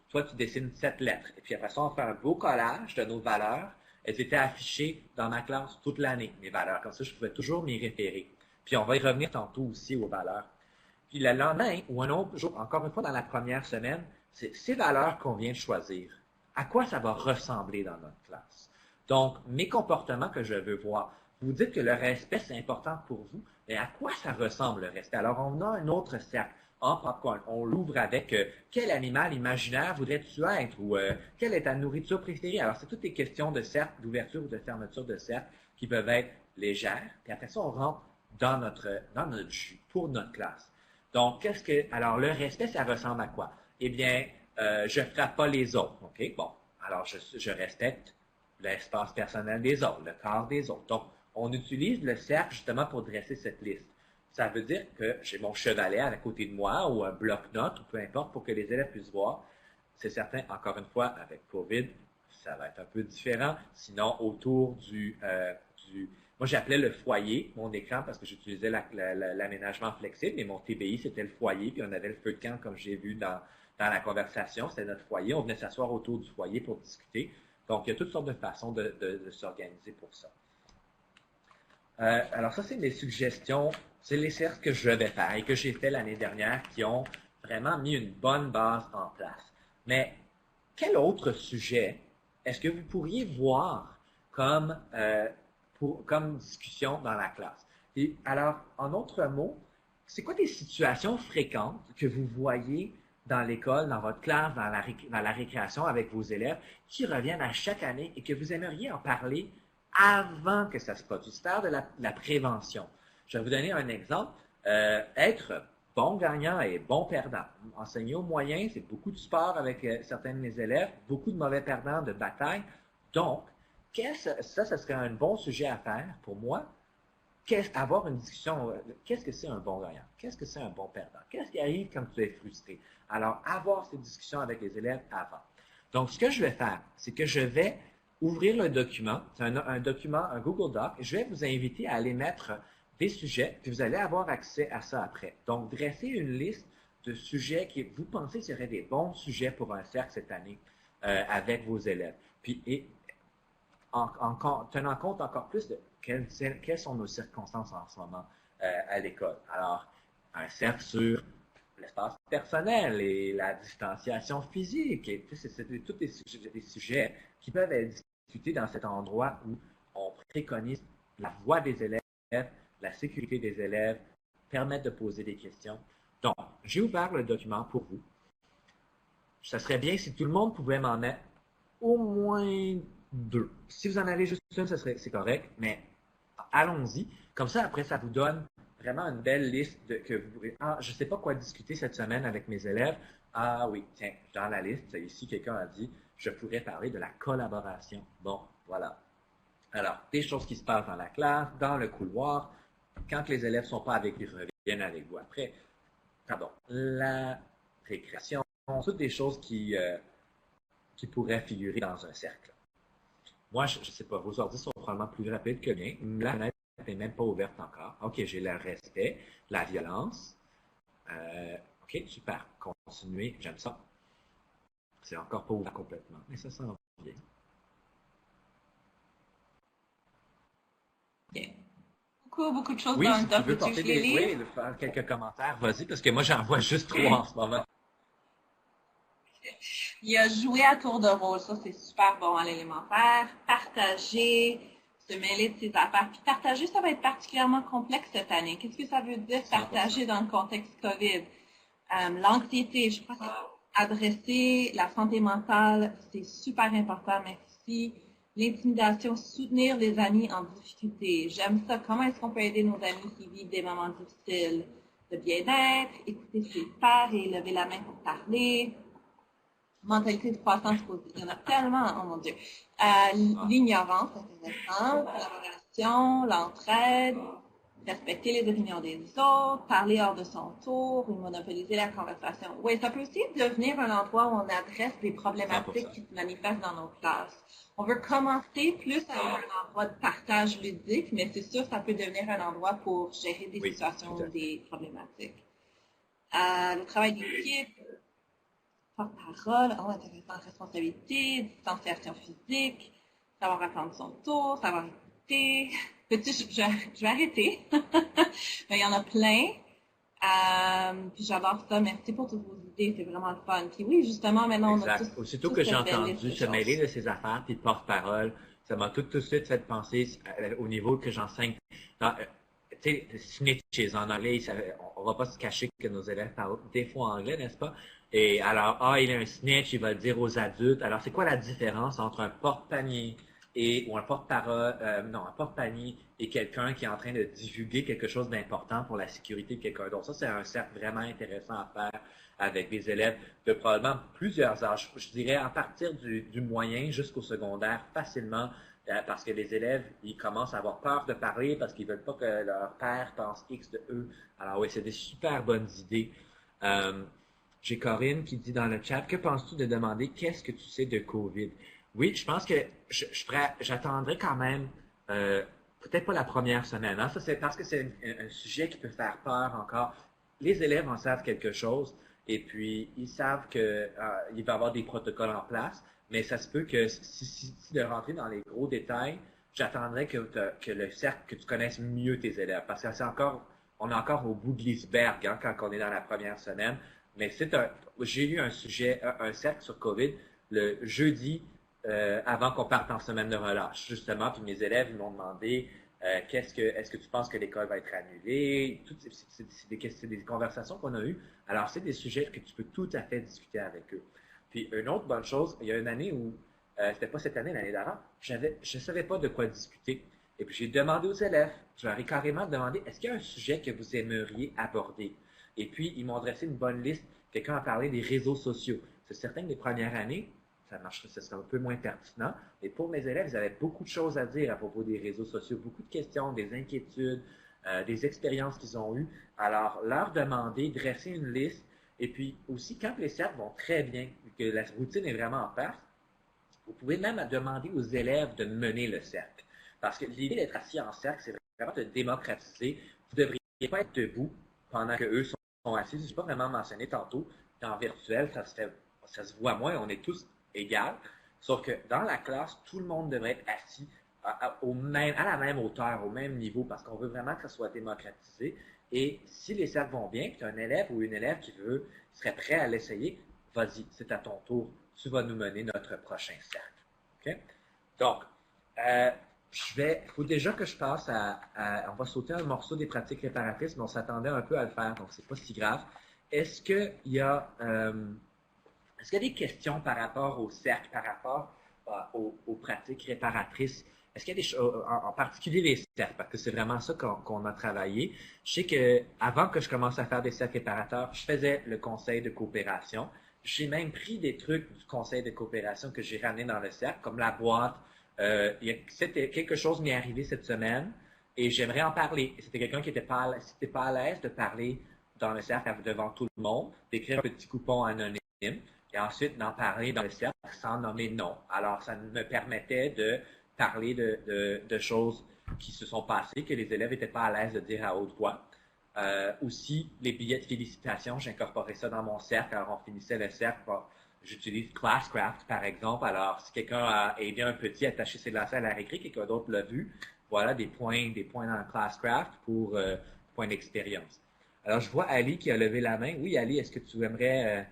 Toi, tu dessines 7 lettres. Et puis après ça, on fait un beau collage de nos valeurs. Elles étaient affichées dans ma classe toute l'année, mes valeurs. Comme ça, je pouvais toujours m'y référer. Puis on va y revenir tantôt aussi aux valeurs. Puis le lendemain, ou un autre jour, encore une fois dans la première semaine, c'est ces valeurs qu'on vient de choisir. À quoi ça va ressembler dans notre classe? Donc, mes comportements que je veux voir. Vous dites que le respect, c'est important pour vous, mais à quoi ça ressemble le respect? Alors, on a un autre cercle en popcorn. On l'ouvre avec quel animal imaginaire voudrais-tu être ou quelle est ta nourriture préférée? Alors, c'est toutes les questions de cercle, d'ouverture ou de fermeture de cercle qui peuvent être légères. Puis après ça, on rentre dans notre jus pour notre classe. Donc, alors, le respect, ça ressemble à quoi? Eh bien, je frappe pas les autres. OK? Bon. Alors, je respecte l'espace personnel des autres, le corps des autres. Donc, on utilise le cercle justement pour dresser cette liste. ça veut dire que j'ai mon chevalet à côté de moi ou un bloc-notes ou peu importe pour que les élèves puissent voir. C'est certain, encore une fois, avec COVID, ça va être un peu différent. Sinon, autour moi, j'appelais le foyer, mon écran, parce que j'utilisais l'aménagement flexible, mais mon TBI, c'était le foyer, puis on avait le feu de camp, comme j'ai vu dans la conversation, c'était notre foyer. On venait s'asseoir autour du foyer pour discuter. Donc, il y a toutes sortes de façons de s'organiser pour ça. Alors, ça, c'est mes suggestions. C'est les cercles que je vais faire et que j'ai fait l'année dernière qui ont vraiment mis une bonne base en place. Mais quel autre sujet est-ce que vous pourriez voir comme discussion dans la classe? Et alors, en d'autres mots, c'est quoi des situations fréquentes que vous voyez dans l'école, dans votre classe, dans la récréation avec vos élèves, qui reviennent à chaque année et que vous aimeriez en parler avant que ça se produise, faire de la prévention? Je vais vous donner un exemple. Être bon gagnant et bon perdant. Enseigner au moyen, c'est beaucoup de sport avec certains de mes élèves, beaucoup de mauvais perdants de bataille. Donc, ça serait un bon sujet à faire pour moi. Avoir une discussion, qu'est-ce que c'est un bon gagnant? Qu'est-ce que c'est un bon perdant? Qu'est-ce qui arrive quand tu es frustré? Alors, avoir ces discussions avec les élèves avant. Donc, ce que je vais faire, c'est que je vais ouvrir le document. C'est un document, un Google Doc. Et je vais vous inviter à aller mettre des sujets, puis vous allez avoir accès à ça après. Donc, dressez une liste de sujets qui vous pensez seraient des bons sujets pour un cercle cette année avec vos élèves. Puis, tenant compte encore plus de quelles sont nos circonstances en ce moment à l'école. Alors, un cercle sur l'espace personnel et la distanciation physique. C'est tous des sujets qui peuvent être discutés dans cet endroit où on préconise la voix des élèves, la sécurité des élèves, permettre de poser des questions. Donc, j'ai ouvert le document pour vous. Ça serait bien si tout le monde pouvait m'en mettre au moins 2. Si vous en avez juste une, c'est correct, mais allons-y. Comme ça, après, ça vous donne vraiment une belle liste que vous pourrez... Ah, je ne sais pas quoi discuter cette semaine avec mes élèves. Ah oui, tiens, dans la liste, ici, quelqu'un a dit, je pourrais parler de la collaboration. Bon, voilà. Alors, des choses qui se passent dans la classe, dans le couloir, quand les élèves ne sont pas avec vous, ils reviennent avec vous après. Pardon, la récréation, toutes des choses qui pourraient figurer dans un cercle. Moi, je ne sais pas, vos ordi sont probablement plus rapides que les miens. La fenêtre n'est même pas ouverte encore. OK, j'ai le respect, la violence. OK, super. Continuez, j'aime ça. C'est encore pas ouvert complètement, mais ça s'en vient. OK. Beaucoup de choses oui, dans si le doc. Tu veux porter oui, faire quelques commentaires, vas-y, parce que moi, j'en vois juste 3 en ce moment. Il y a jouer à tour de rôle, ça c'est super bon à l'élémentaire. Partager, se mêler de ses affaires. Puis partager, ça va être particulièrement complexe cette année. Qu'est-ce que ça veut dire partager dans le contexte COVID? L'anxiété, je crois qu'adresser la santé mentale, c'est super important, merci. L'intimidation, soutenir les amis en difficulté. J'aime ça. Comment est-ce qu'on peut aider nos amis qui vivent des moments difficiles? Le bien-être, écouter ses pairs et lever la main pour parler. Mentalité de croissance positive. Il y en a tellement, oh mon Dieu. L'ignorance, c'est intéressant. Collaboration, l'entraide, respecter les opinions des autres, parler hors de son tour ou monopoliser la conversation. Oui, ça peut aussi devenir un endroit où on adresse des problématiques 100%. Qui se manifestent dans nos classes. On veut commencer plus à un endroit de partage ludique, mais c'est sûr que ça peut devenir un endroit pour gérer des situations ou des problématiques. Le travail d'équipe, porte-parole, intéressant, responsabilité, distanciation physique, savoir attendre son tour, savoir écouter. Je vais arrêter. Mais il y en a plein. Puis j'adore ça. Merci pour toutes vos idées. C'est vraiment le fun. Puis oui, justement, maintenant, exact. On a aussitôt que j'ai entendu se mêler de ces affaires, puis de porte-parole, ça m'a tout de suite fait penser au niveau que j'enseigne. Tu sais, snitches en anglais, on va pas se cacher que nos élèves parlent des fois anglais, n'est-ce pas? Et alors, il a un snitch, il va le dire aux adultes. Alors, c'est quoi la différence entre un porte-panier ou un porte-parole, un porte-panier et quelqu'un qui est en train de divulguer quelque chose d'important pour la sécurité de quelqu'un d'autre? Ça, c'est un cercle vraiment intéressant à faire avec des élèves de probablement plusieurs âges. Je dirais à partir du moyen jusqu'au secondaire, facilement, parce que les élèves, ils commencent à avoir peur de parler parce qu'ils veulent pas que leur père pense X de eux. Alors oui, c'est des super bonnes idées. J'ai Corinne qui dit dans le chat, que penses-tu de demander qu'est-ce que tu sais de COVID? Oui, je pense que j'attendrai quand même, peut-être pas la première semaine. Hein? Ça, c'est parce que c'est un sujet qui peut faire peur encore. Les élèves en savent quelque chose et puis ils savent que il va y avoir des protocoles en place, mais ça se peut que si de rentrer dans les gros détails, j'attendrai que le cercle, que tu connaisses mieux tes élèves, parce que on est encore au bout de l'iceberg hein, quand on est dans la première semaine. Mais j'ai eu un cercle sur COVID le jeudi avant qu'on parte en semaine de relâche, justement, puis mes élèves m'ont demandé est-ce que tu penses que l'école va être annulée? C'est des conversations qu'on a eues. Alors, c'est des sujets que tu peux tout à fait discuter avec eux. Puis, une autre bonne chose, il y a une année où, c'était pas cette année, l'année d'avant, je savais pas de quoi discuter. Et puis, j'ai demandé aux élèves, je leur ai carrément demandé, est-ce qu'il y a un sujet que vous aimeriez aborder? Et puis, ils m'ont dressé une bonne liste. Quelqu'un a parlé des réseaux sociaux. C'est certain que les premières années, ça serait un peu moins pertinent. Mais pour mes élèves, ils avaient beaucoup de choses à dire à propos des réseaux sociaux, beaucoup de questions, des inquiétudes, des expériences qu'ils ont eues. Alors, leur demander, dresser une liste. Et puis aussi, quand les cercles vont très bien, que la routine est vraiment en place, vous pouvez même demander aux élèves de mener le cercle. Parce que l'idée d'être assis en cercle, c'est vraiment de démocratiser. Vous ne devriez pas être debout pendant qu'eux sont assis. Je ne l'ai pas vraiment mentionné tantôt. En virtuel, ça se voit moins, on est tous égaux. Sauf que dans la classe, tout le monde devrait être assis à la même hauteur, au même niveau, parce qu'on veut vraiment que ça soit démocratisé. Et si les cercles vont bien, que tu as un élève ou une élève qui serait prêt à l'essayer, vas-y, c'est à ton tour. Tu vas nous mener notre prochain cercle. OK? Donc, il faut déjà que je passe on va sauter un morceau des pratiques réparatrices, mais on s'attendait un peu à le faire, donc c'est pas si grave. Est-ce qu'il y a des questions par rapport au cercle, par rapport aux pratiques réparatrices? Est-ce qu'il y a des choses, en particulier les cercles, parce que c'est vraiment ça qu'on a travaillé. Je sais que avant que je commence à faire des cercles réparateurs, je faisais le conseil de coopération. J'ai même pris des trucs du conseil de coopération que j'ai ramené dans le cercle, comme la boîte. Quelque chose m'est arrivé cette semaine et j'aimerais en parler. C'était quelqu'un qui n'était pas à l'aise de parler dans le cercle devant tout le monde, d'écrire un petit coupon anonyme et ensuite d'en parler dans le cercle sans nommer nom. Alors, ça me permettait de parler de choses qui se sont passées, que les élèves n'étaient pas à l'aise de dire à haute voix. Aussi, les billets de félicitations, j'incorporais ça dans mon cercle. Alors, on finissait le cercle. J'utilise Classcraft, par exemple. Alors, si quelqu'un a aidé un petit à attacher ses lacets à la récré, quelqu'un d'autre l'a vu, voilà des points dans le Classcraft pour point d'expérience. Alors, je vois Ali qui a levé la main. Oui, Ali, est-ce que tu aimerais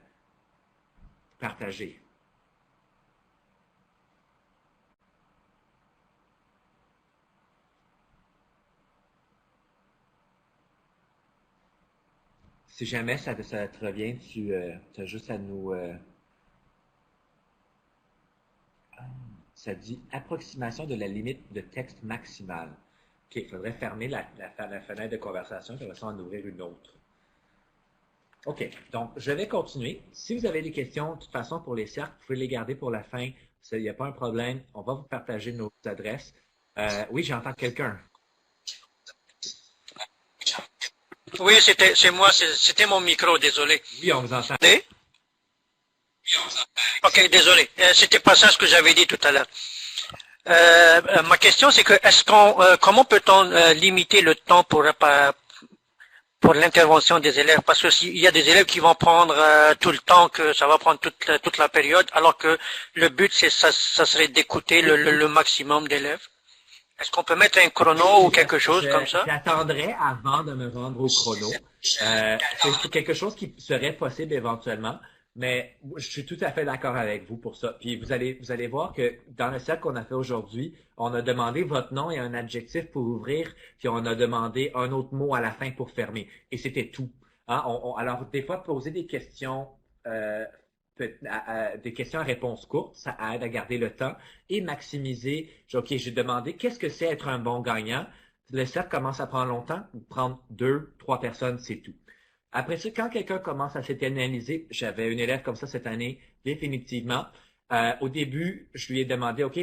partager? Si jamais ça te revient, tu as juste à nous... ça dit approximation de la limite de texte maximale. OK, il faudrait fermer la fenêtre de conversation, puis on va en ouvrir une autre. OK, donc je vais continuer. Si vous avez des questions, de toute façon, pour les cercles, vous pouvez les garder pour la fin. Il n'y a pas un problème. On va vous partager nos adresses. Oui, j'entends quelqu'un. Oui, c'est moi, c'était mon micro, désolé. Oui, on vous entend. Ok, désolé. C'était pas ça ce que j'avais dit tout à l'heure. Ma question, c'est que comment peut-on limiter le temps pour l'intervention des élèves? Parce que s'il y a des élèves qui vont prendre tout le temps, que ça va prendre toute la période, alors que le but, ça serait d'écouter le maximum d'élèves. Est-ce qu'on peut mettre un chrono ou quelque chose comme ça? J'attendrai avant de me rendre au chrono. C'est quelque chose qui serait possible éventuellement, mais je suis tout à fait d'accord avec vous pour ça. Puis vous allez voir que dans le cercle qu'on a fait aujourd'hui, on a demandé votre nom et un adjectif pour ouvrir, puis on a demandé un autre mot à la fin pour fermer. Et c'était tout. Hein? Alors, des fois, poser des questions à réponse courte, ça aide à garder le temps et maximiser. OK, j'ai demandé qu'est-ce que c'est être un bon gagnant. Le cercle commence à prendre longtemps, prendre 2, 3 personnes, c'est tout. Après ça, quand quelqu'un commence à s'éternaliser, j'avais une élève comme ça cette année, définitivement, Au début, je lui ai demandé, OK,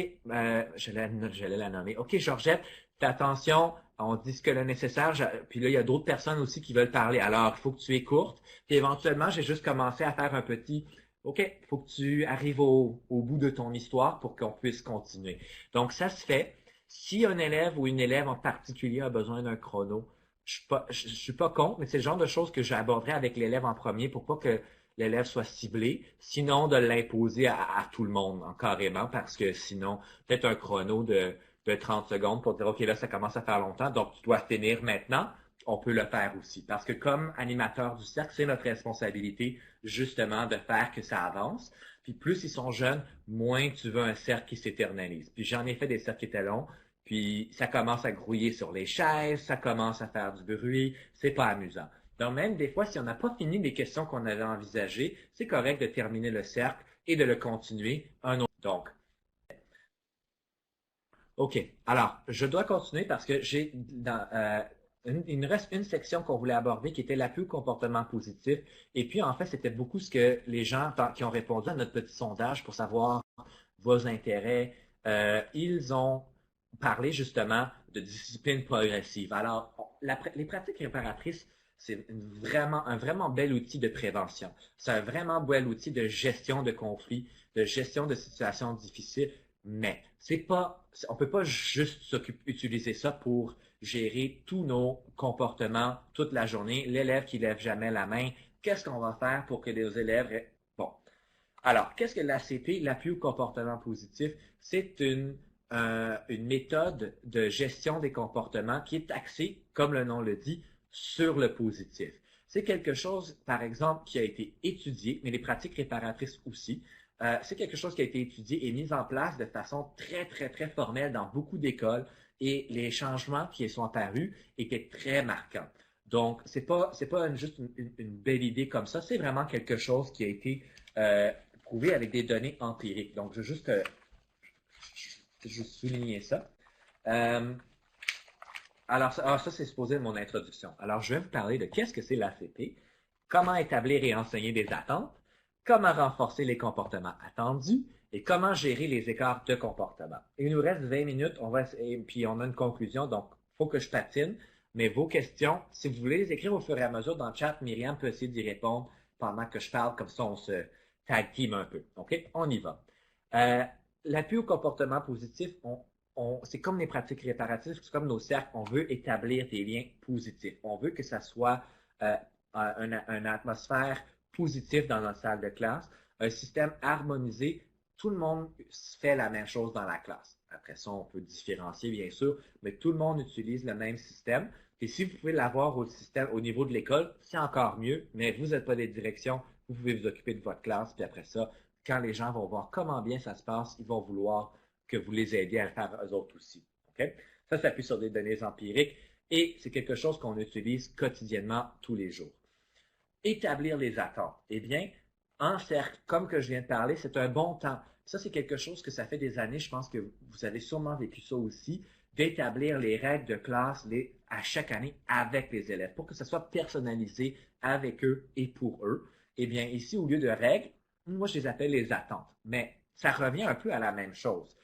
j'allais la nommer. OK, Georgette, fais attention, on dit ce que le nécessaire. Puis là, il y a d'autres personnes aussi qui veulent parler. Alors, il faut que tu es courte. Puis éventuellement, j'ai juste commencé à faire un petit, OK, il faut que tu arrives au bout de ton histoire pour qu'on puisse continuer. Donc, ça se fait. Si un élève ou une élève en particulier a besoin d'un chrono, je suis pas contre, mais c'est le genre de choses que j'aborderai avec l'élève en premier pour pas que l'élève soit ciblé, sinon de l'imposer à tout le monde, carrément, parce que sinon, peut-être un chrono de 30 secondes pour dire, OK, là, ça commence à faire longtemps, donc tu dois finir maintenant, on peut le faire aussi. Parce que comme animateur du cercle, c'est notre responsabilité, justement, de faire que ça avance. Puis plus ils sont jeunes, moins tu veux un cercle qui s'éternalise. Puis j'en ai fait des cercles qui étaient longs, puis ça commence à grouiller sur les chaises, ça commence à faire du bruit, c'est pas amusant. Donc même des fois, si on n'a pas fini les questions qu'on avait envisagées, c'est correct de terminer le cercle et de le continuer un autre. Donc, OK. Alors, je dois continuer parce que il me reste une section qu'on voulait aborder qui était l'appui au comportement positif. Et puis, en fait, c'était beaucoup ce que les gens qui ont répondu à notre petit sondage pour savoir vos intérês. Ils ont parlé justement de discipline progressive. Alors, les pratiques réparatrices, c'est un vraiment bel outil de prévention. C'est un vraiment bel outil de gestion de conflits, de gestion de situations difficiles, mais on peut pas juste utiliser ça pour gérer tous nos comportements toute la journée. L'élève qui lève jamais la main, qu'est-ce qu'on va faire pour que les élèves... Bon. Alors, qu'est-ce que l'ACP, l'appui au comportement positif? C'est une méthode de gestion des comportements qui est axée, comme le nom le dit, sur le positif. C'est quelque chose, par exemple, qui a été étudié, mais les pratiques réparatrices aussi. C'est quelque chose qui a été étudié et mis en place de façon très, très, très formelle dans beaucoup d'écoles et les changements qui y sont apparus étaient très marquants. Donc, c'est pas juste une belle idée comme ça, c'est vraiment quelque chose qui a été prouvé avec des données empiriques. Donc, je vais juste souligner ça. Alors, ça c'est supposé mon introduction. Alors, je vais vous parler de qu'est-ce que c'est l'ACP, comment établir et enseigner des attentes, comment renforcer les comportements attendus et comment gérer les écarts de comportement. Il nous reste 20 minutes, et puis on a une conclusion, donc il faut que je patine. Mais vos questions, si vous voulez les écrire au fur et à mesure dans le chat, Myriam peut essayer d'y répondre pendant que je parle, comme ça on se tag team un peu. OK? On y va. L'appui au comportement positif, c'est comme les pratiques réparatives, c'est comme nos cercles, on veut établir des liens positifs. On veut que ça soit une atmosphère positive dans notre salle de classe, un système harmonisé, tout le monde fait la même chose dans la classe. Après ça, on peut différencier, bien sûr, mais tout le monde utilise le même système. Et si vous pouvez l'avoir au niveau de l'école, c'est encore mieux, mais vous n'êtes pas des directions, vous pouvez vous occuper de votre classe, puis après ça, quand les gens vont voir comment bien ça se passe, ils vont vouloir que vous les aidiez à le faire eux autres aussi. Okay? Ça s'appuie sur des données empiriques et c'est quelque chose qu'on utilise quotidiennement tous les jours. Établir les attentes. Eh bien, en cercle, comme que je viens de parler, c'est un bon temps. Ça, c'est quelque chose que ça fait des années, je pense que vous avez sûrement vécu ça aussi, d'établir les règles de classe à chaque année avec les élèves pour que ça soit personnalisé avec eux et pour eux. Eh bien, ici, au lieu de règles, moi, je les appelle les attentes. Mais ça revient un peu à la même chose.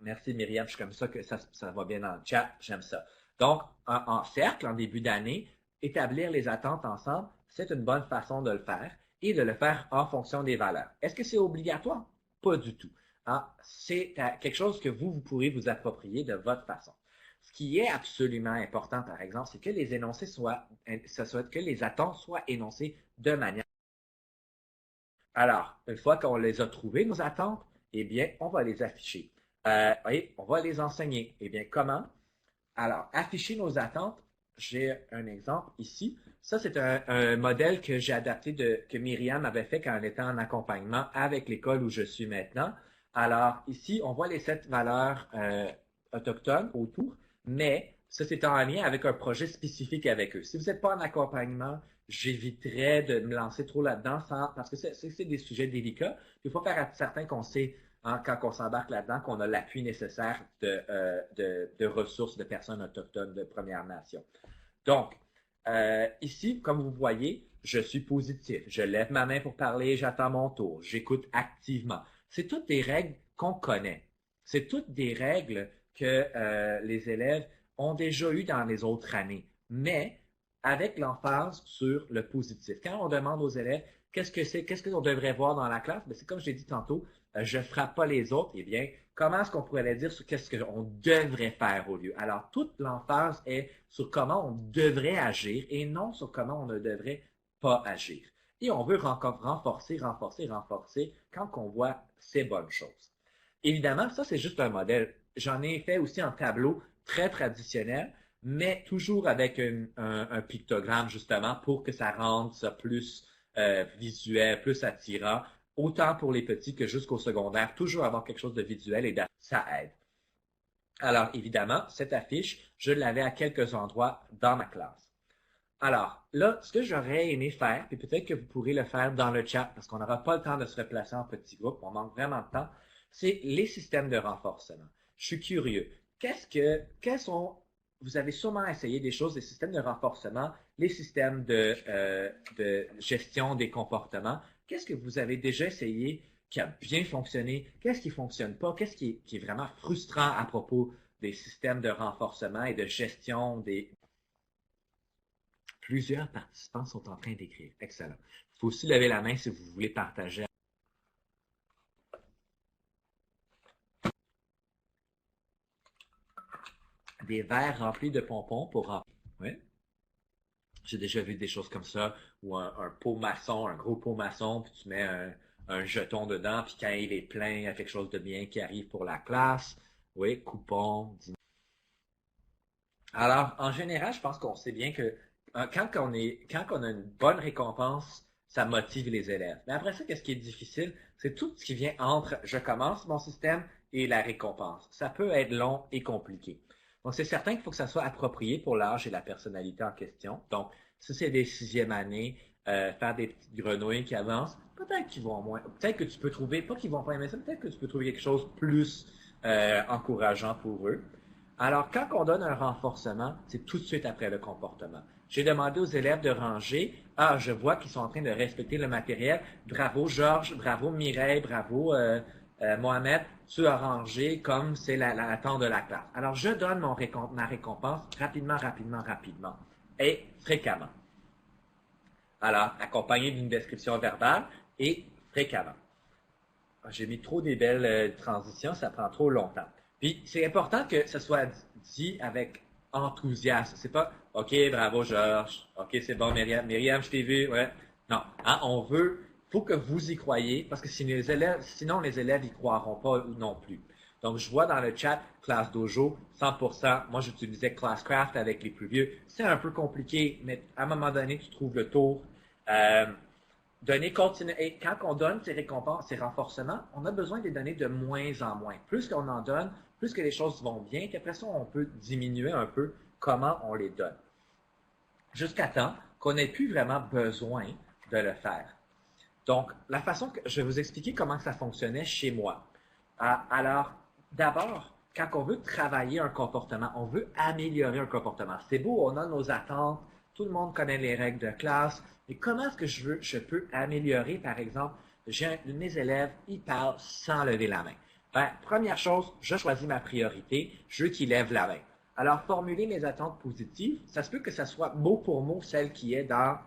Merci Myriam, je suis comme ça que ça va bien dans le chat, j'aime ça. Donc, en cercle, en début d'année, établir les attentes ensemble, c'est une bonne façon de le faire et de le faire en fonction des valeurs. Est-ce que c'est obligatoire? Pas du tout. C'est quelque chose que vous pourrez vous approprier de votre façon. Ce qui est absolument important, par exemple, c'est que les énoncés que les attentes soient énoncées de manière. Alors, une fois qu'on les a trouvées, nos attentes, eh bien, on va les afficher. On va les enseigner. Eh bien, comment? Alors, afficher nos attentes, j'ai un exemple ici. Ça, c'est un modèle que j'ai adapté que Myriam avait fait quand elle était en accompagnement avec l'école où je suis maintenant. Alors, ici, on voit les 7 valeurs autochtones autour, mais ça, c'est en lien avec un projet spécifique avec eux. Si vous n'êtes pas en accompagnement, j'éviterais de me lancer trop là-dedans parce que c'est des sujets délicats. Il faut faire certain qu'on sait, quand on s'embarque là-dedans, qu'on a l'appui nécessaire de ressources de personnes autochtones de Première Nation. Donc, ici, comme vous voyez, je suis positif, je lève ma main pour parler, j'attends mon tour, j'écoute activement. C'est toutes des règles qu'on connaît. C'est toutes des règles que les élèves ont déjà eues dans les autres années, mais avec l'emphase sur le positif. Quand on demande aux élèves qu'est-ce qu'on devrait voir dans la classe, c'est comme je l'ai dit tantôt, je frappe pas les autres, eh bien, comment est-ce qu'on pourrait les dire sur qu'est-ce qu'on devrait faire au lieu? Alors, toute l'emphase est sur comment on devrait agir et non sur comment on ne devrait pas agir. Et on veut encore renforcer quand on voit ces bonnes choses. Évidemment, ça, c'est juste un modèle. J'en ai fait aussi un tableau très traditionnel, mais toujours avec un pictogramme, justement, pour que ça rende ça plus visuel, plus attirant, autant pour les petits que jusqu'au secondaire. Toujours avoir quelque chose de visuel et ça aide. Alors, évidemment, cette affiche, je l'avais à quelques endroits dans ma classe. Alors, là, ce que j'aurais aimé faire, puis peut-être que vous pourrez le faire dans le chat, parce qu'on n'aura pas le temps de se replacer en petits groupes, on manque vraiment de temps, c'est les systèmes de renforcement. Je suis curieux. Vous avez sûrement essayé des choses, des systèmes de renforcement, les systèmes de gestion des comportements. Qu'est-ce que vous avez déjà essayé qui a bien fonctionné? Qu'est-ce qui ne fonctionne pas? Qu'est-ce qui est vraiment frustrant à propos des systèmes de renforcement et de gestion des... Plusieurs participants sont en train d'écrire. Excellent. Il faut aussi lever la main si vous voulez partager. Des verres remplis de pompons pour remplir. Oui. J'ai déjà vu des choses comme ça, ou un pot maçon, un gros pot maçon, puis tu mets un jeton dedans, puis quand il est plein, il y a quelque chose de bien qui arrive pour la classe. Oui, coupon. Alors, en général, je pense qu'on sait bien que quand on a une bonne récompense, ça motive les élèves. Mais après ça, qu'est-ce qui est difficile? C'est tout ce qui vient entre je commence mon système et la récompense. Ça peut être long et compliqué. Donc, c'est certain qu'il faut que ça soit approprié pour l'âge et la personnalité en question. Donc, si c'est des 6e années, faire des petites grenouilles qui avancent, peut-être qu'ils vont moins. Peut-être que tu peux trouver, pas qu'ils vont pas aimer ça, peut-être que tu peux trouver quelque chose de plus encourageant pour eux. Alors, quand on donne un renforcement, c'est tout de suite après le comportement. J'ai demandé aux élèves de ranger. Ah, je vois qu'ils sont en train de respecter le matériel. Bravo Georges, bravo Mireille, bravo Mohamed, tu as rangé comme c'est l'attente de la classe. Alors, je donne ma récompense rapidement et fréquemment. Alors, accompagné d'une description verbale et fréquemment. J'ai mis trop des belles transitions, ça prend trop longtemps. Puis, c'est important que ce soit dit avec enthousiasme. C'est pas « OK, bravo Georges. OK, c'est bon Myriam, je t'ai vu. » Ouais. Non, hein, faut que vous y croyez, parce que sinon les élèves y croiront pas non plus. Donc, je vois dans le chat Classe Dojo, 100%. Moi, j'utilisais Classcraft avec les plus vieux. C'est un peu compliqué, mais à un moment donné, tu trouves le tour. Et quand on donne ces récompenses, ces renforcements, on a besoin de les donner de moins en moins. Plus qu'on en donne, plus que les choses vont bien, puis après ça, on peut diminuer un peu comment on les donne. Jusqu'à temps qu'on n'ait plus vraiment besoin de le faire. Donc, la façon que je vais vous expliquer comment ça fonctionnait chez moi. Alors, d'abord, quand on veut travailler un comportement, on veut améliorer un comportement. C'est beau, on a nos attentes, tout le monde connaît les règles de classe, mais comment est-ce que je peux améliorer, par exemple, mes élèves, ils parlent sans lever la main. Première chose, je choisis ma priorité, je veux qu'ils lèvent la main. Alors, formuler mes attentes positives, ça se peut que ça soit mot pour mot celle qui est dans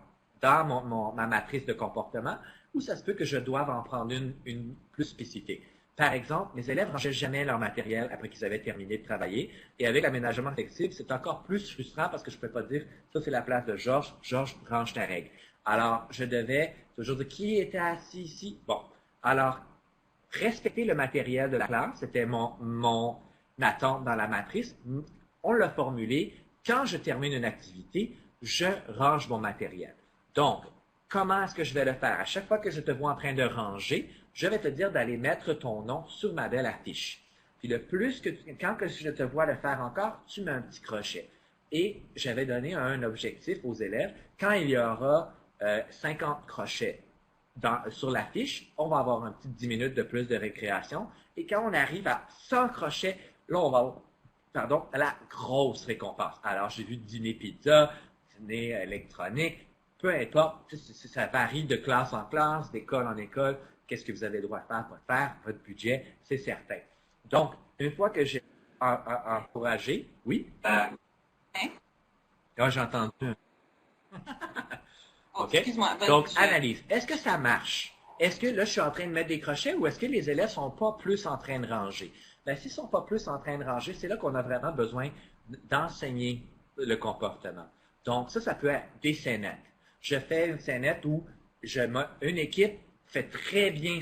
ma matrice de comportement, ou ça se peut que je doive en prendre une plus spécifique. Par exemple, mes élèves ne rangeaient jamais leur matériel après qu'ils avaient terminé de travailler. Et avec l'aménagement flexible, c'est encore plus frustrant parce que je ne peux pas dire « ça, c'est la place de Georges. Georges, range ta règle. » Alors, je devais toujours dire « qui était assis ici? » Bon, alors, respecter le matériel de la classe, c'était mon attente dans la matrice. On l'a formulé. Quand je termine une activité, je range mon matériel. Donc, comment est-ce que je vais le faire? À chaque fois que je te vois en train de ranger, je vais te dire d'aller mettre ton nom sur ma belle affiche. Puis quand je te vois le faire encore, tu mets un petit crochet. Et j'avais donné un objectif aux élèves. Quand il y aura 50 crochets sur l'affiche, on va avoir un petit 10 minutes de plus de récréation. Et quand on arrive à 100 crochets, là, on va à la grosse récompense. Alors, j'ai vu dîner pizza, dîner électronique, peu importe, ça varie de classe en classe, d'école en école, qu'est-ce que vous avez le droit de faire, pas de faire, votre budget, c'est certain. Donc, une fois que j'ai encouragé, oui? J'ai entendu. Oh, OK? excuse-moi. Donc, analyse. Est-ce que ça marche? Est-ce que là, je suis en train de mettre des crochets ou est-ce que les élèves sont pas plus en train de ranger? Bien, s'ils sont pas plus en train de ranger, c'est là qu'on a vraiment besoin d'enseigner le comportement. Donc, ça peut être des scénettes. Je fais une scénette où une équipe fait très bien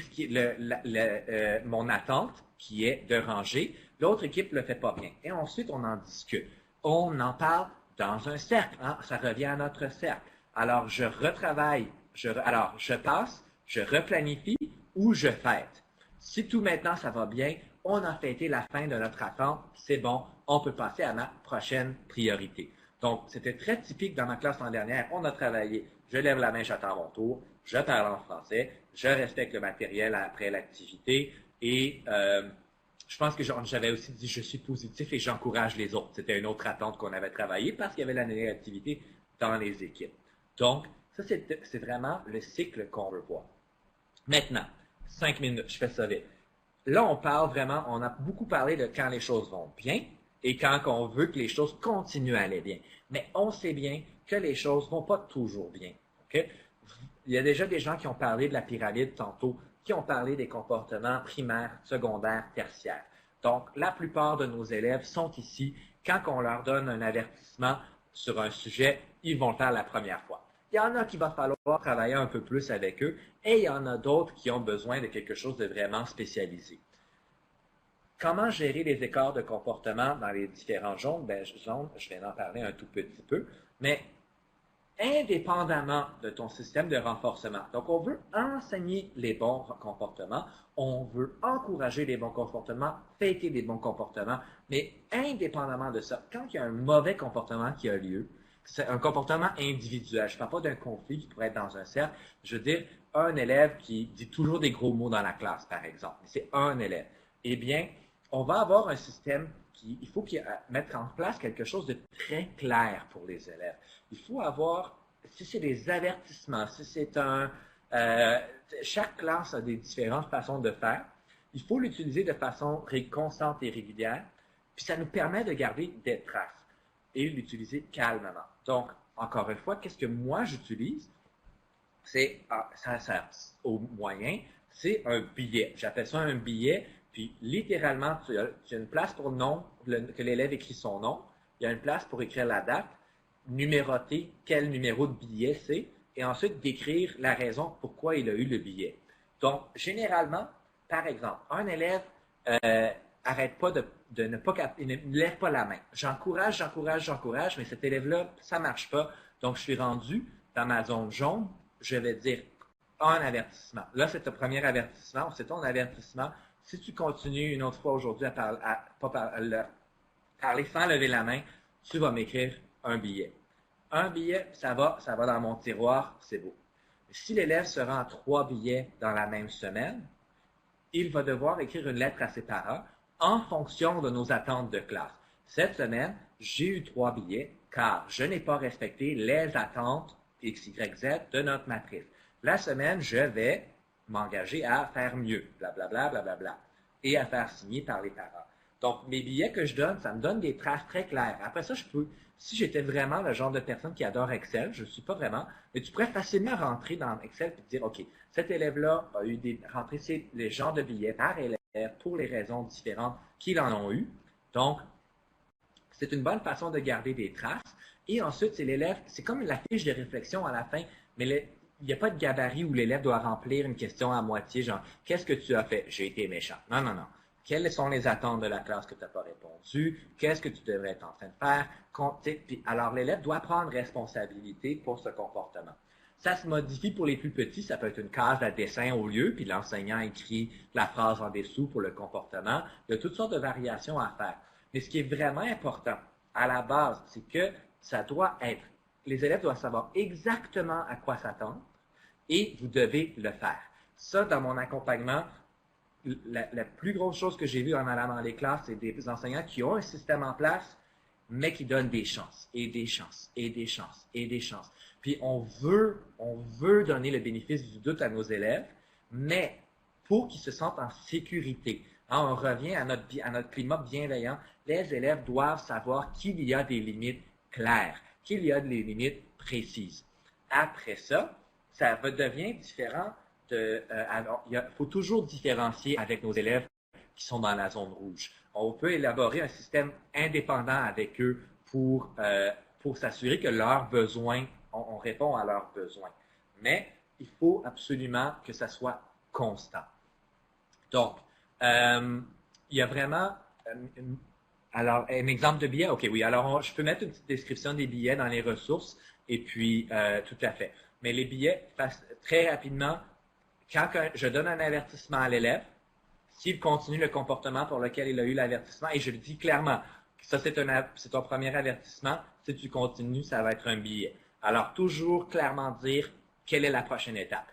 mon attente, qui est de ranger. L'autre équipe le fait pas bien. Et ensuite, on en discute. On en parle dans un cercle. Hein? Ça revient à notre cercle. Alors, je retravaille. Alors, je passe, je replanifie ou je fête. Si tout maintenant, ça va bien, on a fêté la fin de notre attente, c'est bon, on peut passer à ma prochaine priorité. Donc, c'était très typique dans ma classe l'an dernière. On a travaillé, je lève la main, j'attends mon tour, je parle en français, je respecte le matériel après l'activité et je pense que j'avais aussi dit je suis positif et j'encourage les autres. C'était une autre attente qu'on avait travaillé parce qu'il y avait la négativité dans les équipes. Donc, ça, c'est vraiment le cycle qu'on veut voir. Maintenant, 5 minutes, je fais ça vite. Là, on parle vraiment, on a beaucoup parlé de quand les choses vont bien et quand on veut que les choses continuent à aller bien. Mais on sait bien que les choses vont pas toujours bien. Okay? Il y a déjà des gens qui ont parlé de la pyramide tantôt, qui ont parlé des comportements primaires, secondaires, tertiaires. Donc, la plupart de nos élèves sont ici. Quand on leur donne un avertissement sur un sujet, ils vont le faire la première fois. Il y en a qui va falloir travailler un peu plus avec eux et il y en a d'autres qui ont besoin de quelque chose de vraiment spécialisé. Comment gérer les écarts de comportement dans les différents zones? Je vais en parler un tout petit peu, mais indépendamment de ton système de renforcement. Donc, on veut enseigner les bons comportements, on veut encourager les bons comportements, fêter des bons comportements, mais indépendamment de ça, quand il y a un mauvais comportement qui a lieu, c'est un comportement individuel. Je ne parle pas d'un conflit qui pourrait être dans un cercle. Je veux dire, un élève qui dit toujours des gros mots dans la classe, par exemple. C'est un élève. Eh bien, on va avoir un système il faut mettre en place quelque chose de très clair pour les élèves. Il faut avoir, si c'est des avertissements, si c'est chaque classe a des différentes façons de faire. Il faut l'utiliser de façon constante et régulière, puis ça nous permet de garder des traces et l'utiliser calmement. Donc, encore une fois, qu'est-ce que moi j'utilise? C'est, au moyen, c'est un billet. J'appelle ça un billet, puis littéralement, tu as une place pour le nom, que l'élève écrit son nom, il y a une place pour écrire la date, numéroter quel numéro de billet c'est, et ensuite décrire la raison pourquoi il a eu le billet. Donc, généralement, par exemple, un élève arrête pas il ne lève pas la main. J'encourage, mais cet élève-là, ça marche pas. Donc, je suis rendu dans ma zone jaune, je vais dire un avertissement. Là, c'est ton premier avertissement, c'est ton avertissement. Si tu continues une autre fois aujourd'hui à parler sans lever la main, tu vas m'écrire un billet. Un billet, ça va dans mon tiroir, c'est beau. Si l'élève se rend 3 billets dans la même semaine, il va devoir écrire une lettre à ses parents en fonction de nos attentes de classe. Cette semaine, j'ai eu 3 billets car je n'ai pas respecté les attentes X, Y, Z de notre matrice. La semaine, je vais m'engager à faire mieux, blablabla, blablabla, et à faire signer par les parents. Donc, mes billets que je donne, ça me donne des traces très claires. Après ça, si j'étais vraiment le genre de personne qui adore Excel, je ne suis pas vraiment, mais tu pourrais facilement rentrer dans Excel et te dire, OK, cet élève-là a eu rentré les genres de billets par élève pour les raisons différentes qu'il en ont eu. Donc, c'est une bonne façon de garder des traces. Et ensuite, c'est l'élève, c'est comme la fiche de réflexion à la fin, mais il n'y a pas de gabarit où l'élève doit remplir une question à moitié, genre, qu'est-ce que tu as fait? J'ai été méchant. Non, non, non. Quelles sont les attentes de la classe que tu n'as pas répondu? Qu'est-ce que tu devrais être en train de faire? Alors, l'élève doit prendre responsabilité pour ce comportement. Ça se modifie pour les plus petits. Ça peut être une case à dessin au lieu, puis l'enseignant écrit la phrase en dessous pour le comportement. Il y a toutes sortes de variations à faire. Mais ce qui est vraiment important, à la base, c'est que ça doit être, les élèves doivent savoir exactement à quoi s'attendre et vous devez le faire. Ça, dans mon accompagnement, la plus grosse chose que j'ai vue en allant dans les classes, c'est des enseignants qui ont un système en place, mais qui donnent des chances, et des chances, et des chances, et des chances. Puis on veut donner le bénéfice du doute à nos élèves, mais pour qu'ils se sentent en sécurité. Hein, on revient à notre climat bienveillant. Les élèves doivent savoir qu'il y a des limites claires, qu'il y a des limites précises. Après ça, ça devient différent alors, il faut toujours différencier avec nos élèves qui sont dans la zone rouge. On peut élaborer un système indépendant avec eux pour s'assurer que leurs besoins, on répond à leurs besoins. Mais il faut absolument que ça soit constant. Donc, il y a vraiment... alors, un exemple de billet? OK, oui. Alors, je peux mettre une petite description des billets dans les ressources, et puis, tout à fait. Mais les billets, très rapidement, quand je donne un avertissement à l'élève, s'il continue le comportement pour lequel il a eu l'avertissement, et je le dis clairement, ça c'est ton premier avertissement, si tu continues, ça va être un billet. Alors, toujours clairement dire quelle est la prochaine étape.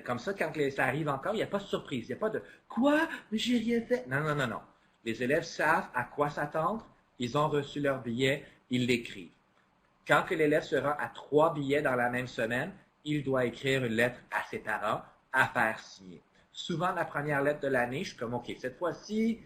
Comme ça, quand ça arrive encore, il n'y a pas de surprise. Il n'y a pas de « Quoi? Mais j'ai rien fait! » Non, non, non, non. Les élèves savent à quoi s'attendre. Ils ont reçu leur billet, ils l'écrivent. Quand l'élève se rend à 3 billets dans la même semaine, il doit écrire une lettre à ses parents à faire signer. Souvent, la première lettre de l'année, je suis comme « OK, cette fois-ci,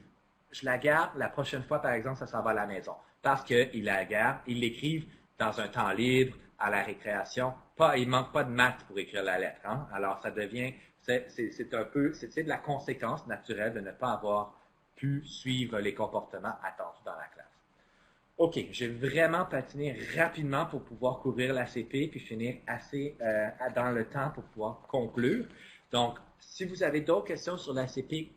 je la garde. La prochaine fois, par exemple, ça s'en va à la maison. » Parce qu'ils la gardent, ils l'écrivent dans un temps libre, à la récréation. Il ne manque pas de maths pour écrire la lettre. Hein? Alors, ça devient, c'est de la conséquence naturelle de ne pas avoir pu suivre les comportements attendus dans la classe. OK, j'ai vraiment patiné rapidement pour pouvoir couvrir la CP puis finir assez dans le temps pour pouvoir conclure. Donc, si vous avez d'autres questions sur la CP,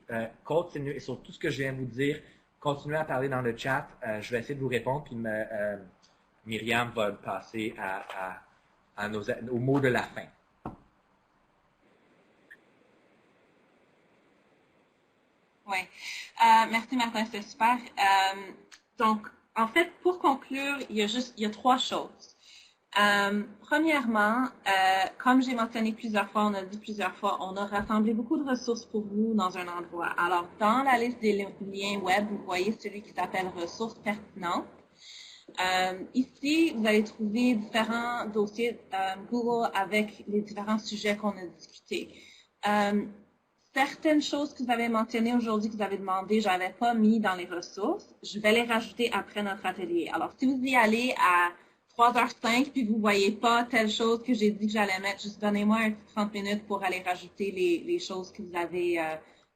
continuez, et sur tout ce que je viens de vous dire, continuez à parler dans le chat. Je vais essayer de vous répondre, puis Myriam va passer aux mots de la fin. Oui. Merci Martin, c'était super. Donc, en fait, pour conclure, il y a 3 choses. Premièrement, comme j'ai mentionné plusieurs fois, on a dit plusieurs fois, on a rassemblé beaucoup de ressources pour vous dans un endroit. Alors, dans la liste des liens web, vous voyez celui qui s'appelle « Ressources pertinentes ». Ici, vous allez trouver différents dossiers Google avec les différents sujets qu'on a discutés. Certaines choses que vous avez mentionnées aujourd'hui, que vous avez demandé, je n'avais pas mis dans les ressources. Je vais les rajouter après notre atelier. Alors, si vous y allez à 3h05 puis vous ne voyez pas telle chose que j'ai dit que j'allais mettre, juste donnez-moi un petit 30 minutes pour aller rajouter les choses que vous avez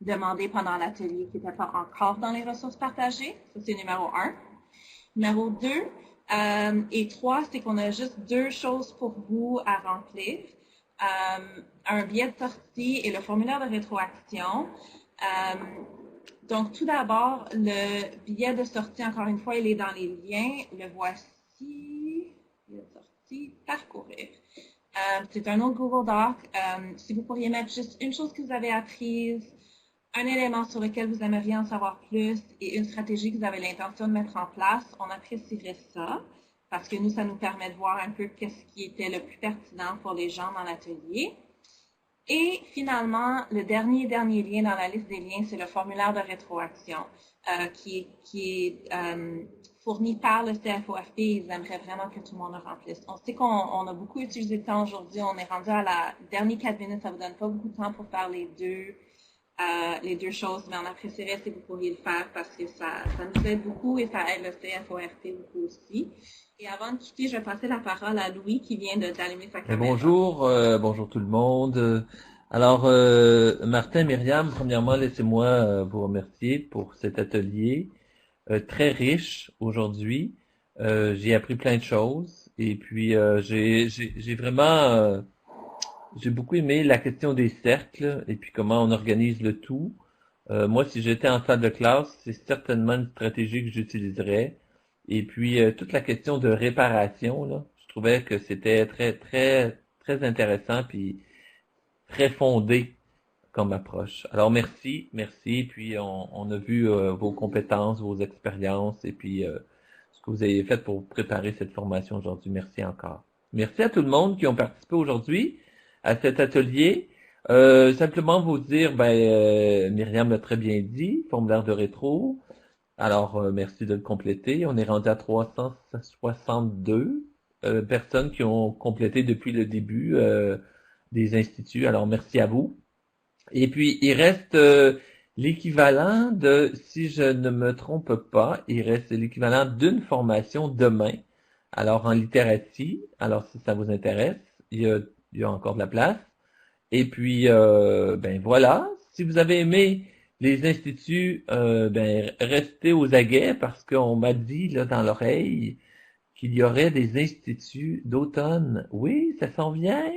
demandées pendant l'atelier qui n'étaient pas encore dans les ressources partagées. Ça, c'est numéro 1. Numéro 2 et 3, c'est qu'on a juste 2 choses pour vous à remplir. Un billet de sortie et le formulaire de rétroaction. Donc, tout d'abord, le billet de sortie, encore une fois, il est dans les liens. Le voici. Billet de sortie, parcourir. C'est un autre Google Doc. Si vous pourriez mettre juste une chose que vous avez apprise, un élément sur lequel vous aimeriez en savoir plus et une stratégie que vous avez l'intention de mettre en place, on apprécierait ça. Parce que nous, ça nous permet de voir un peu qu'est-ce qui était le plus pertinent pour les gens dans l'atelier. Et finalement, le dernier lien dans la liste des liens, c'est le formulaire de rétroaction qui est fourni par le CFOFP. Ils aimeraient vraiment que tout le monde le remplisse. On sait qu'on a beaucoup utilisé le temps aujourd'hui. On est rendu à la dernière 4 minutes. Ça ne vous donne pas beaucoup de temps pour faire les deux choses, mais on apprécierait si vous pourriez le faire parce que ça nous aide beaucoup et ça aide le CFORP beaucoup aussi. Et avant de quitter, je vais passer la parole à Louis qui vient d'allumer sa caméra. Bonjour, bonjour tout le monde. Alors, Martin, Myriam, premièrement, laissez-moi vous remercier pour cet atelier très riche aujourd'hui. J'ai appris plein de choses et puis j'ai vraiment... j'ai beaucoup aimé la question des cercles et puis comment on organise le tout. Moi, si j'étais en salle de classe, c'est certainement une stratégie que j'utiliserais. Et puis, toute la question de réparation, là, je trouvais que c'était très intéressant puis très fondé comme approche. Alors, merci. Puis, on a vu vos compétences, vos expériences et puis ce que vous avez fait pour préparer cette formation aujourd'hui. Merci encore. Merci à tout le monde qui ont participé aujourd'hui à cet atelier. Simplement vous dire, Myriam l'a très bien dit, formulaire de rétro. Alors, merci de le compléter. On est rendu à 362 personnes qui ont complété depuis le début des instituts. Alors, merci à vous. Et puis, il reste l'équivalent de, si je ne me trompe pas, il reste l'équivalent d'une formation demain. Alors, en littératie, alors si ça vous intéresse, il y a encore de la place. Et puis, ben voilà, si vous avez aimé les instituts, ben restez aux aguets parce qu'on m'a dit là dans l'oreille qu'il y aurait des instituts d'automne. Oui, ça s'en vient.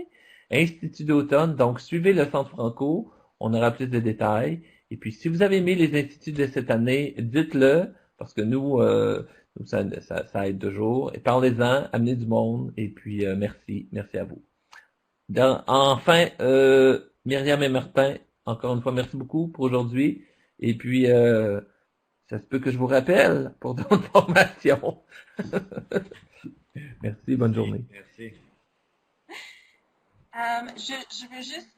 Institut d'automne. Donc, suivez le Centre Franco. On aura plus de détails. Et puis, si vous avez aimé les instituts de cette année, dites-le, parce que nous, ça aide toujours. Et parlez-en, amenez du monde. Et puis, merci à vous. Enfin, Myriam et Martin, encore une fois, merci beaucoup pour aujourd'hui. Et puis, ça se peut que je vous rappelle pour d'autres formations. Merci, bonne journée. Merci. Je veux juste...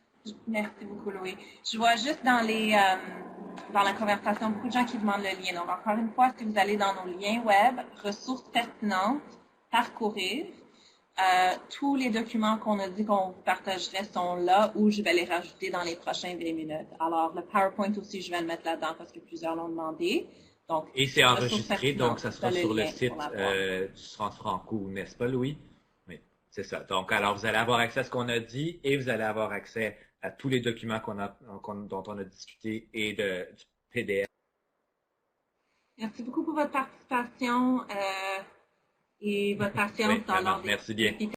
Merci beaucoup, Louis. Je vois juste dans la conversation beaucoup de gens qui demandent le lien. Donc, encore une fois, si vous allez dans nos liens web, ressources pertinentes, parcourir, tous les documents qu'on a dit qu'on vous partagerait sont là ou je vais les rajouter dans les prochaines 20 minutes. Alors, le PowerPoint aussi, je vais le mettre là-dedans parce que plusieurs l'ont demandé. Donc, et c'est enregistré, donc ça sera sur le site du Centre Franco, n'est-ce pas, Louis? Oui, c'est ça. Donc, alors, vous allez avoir accès à ce qu'on a dit et vous allez avoir accès à tous les documents dont on a discuté et du PDF. Merci beaucoup pour votre participation et votre patience dans l'ordre. Merci bien.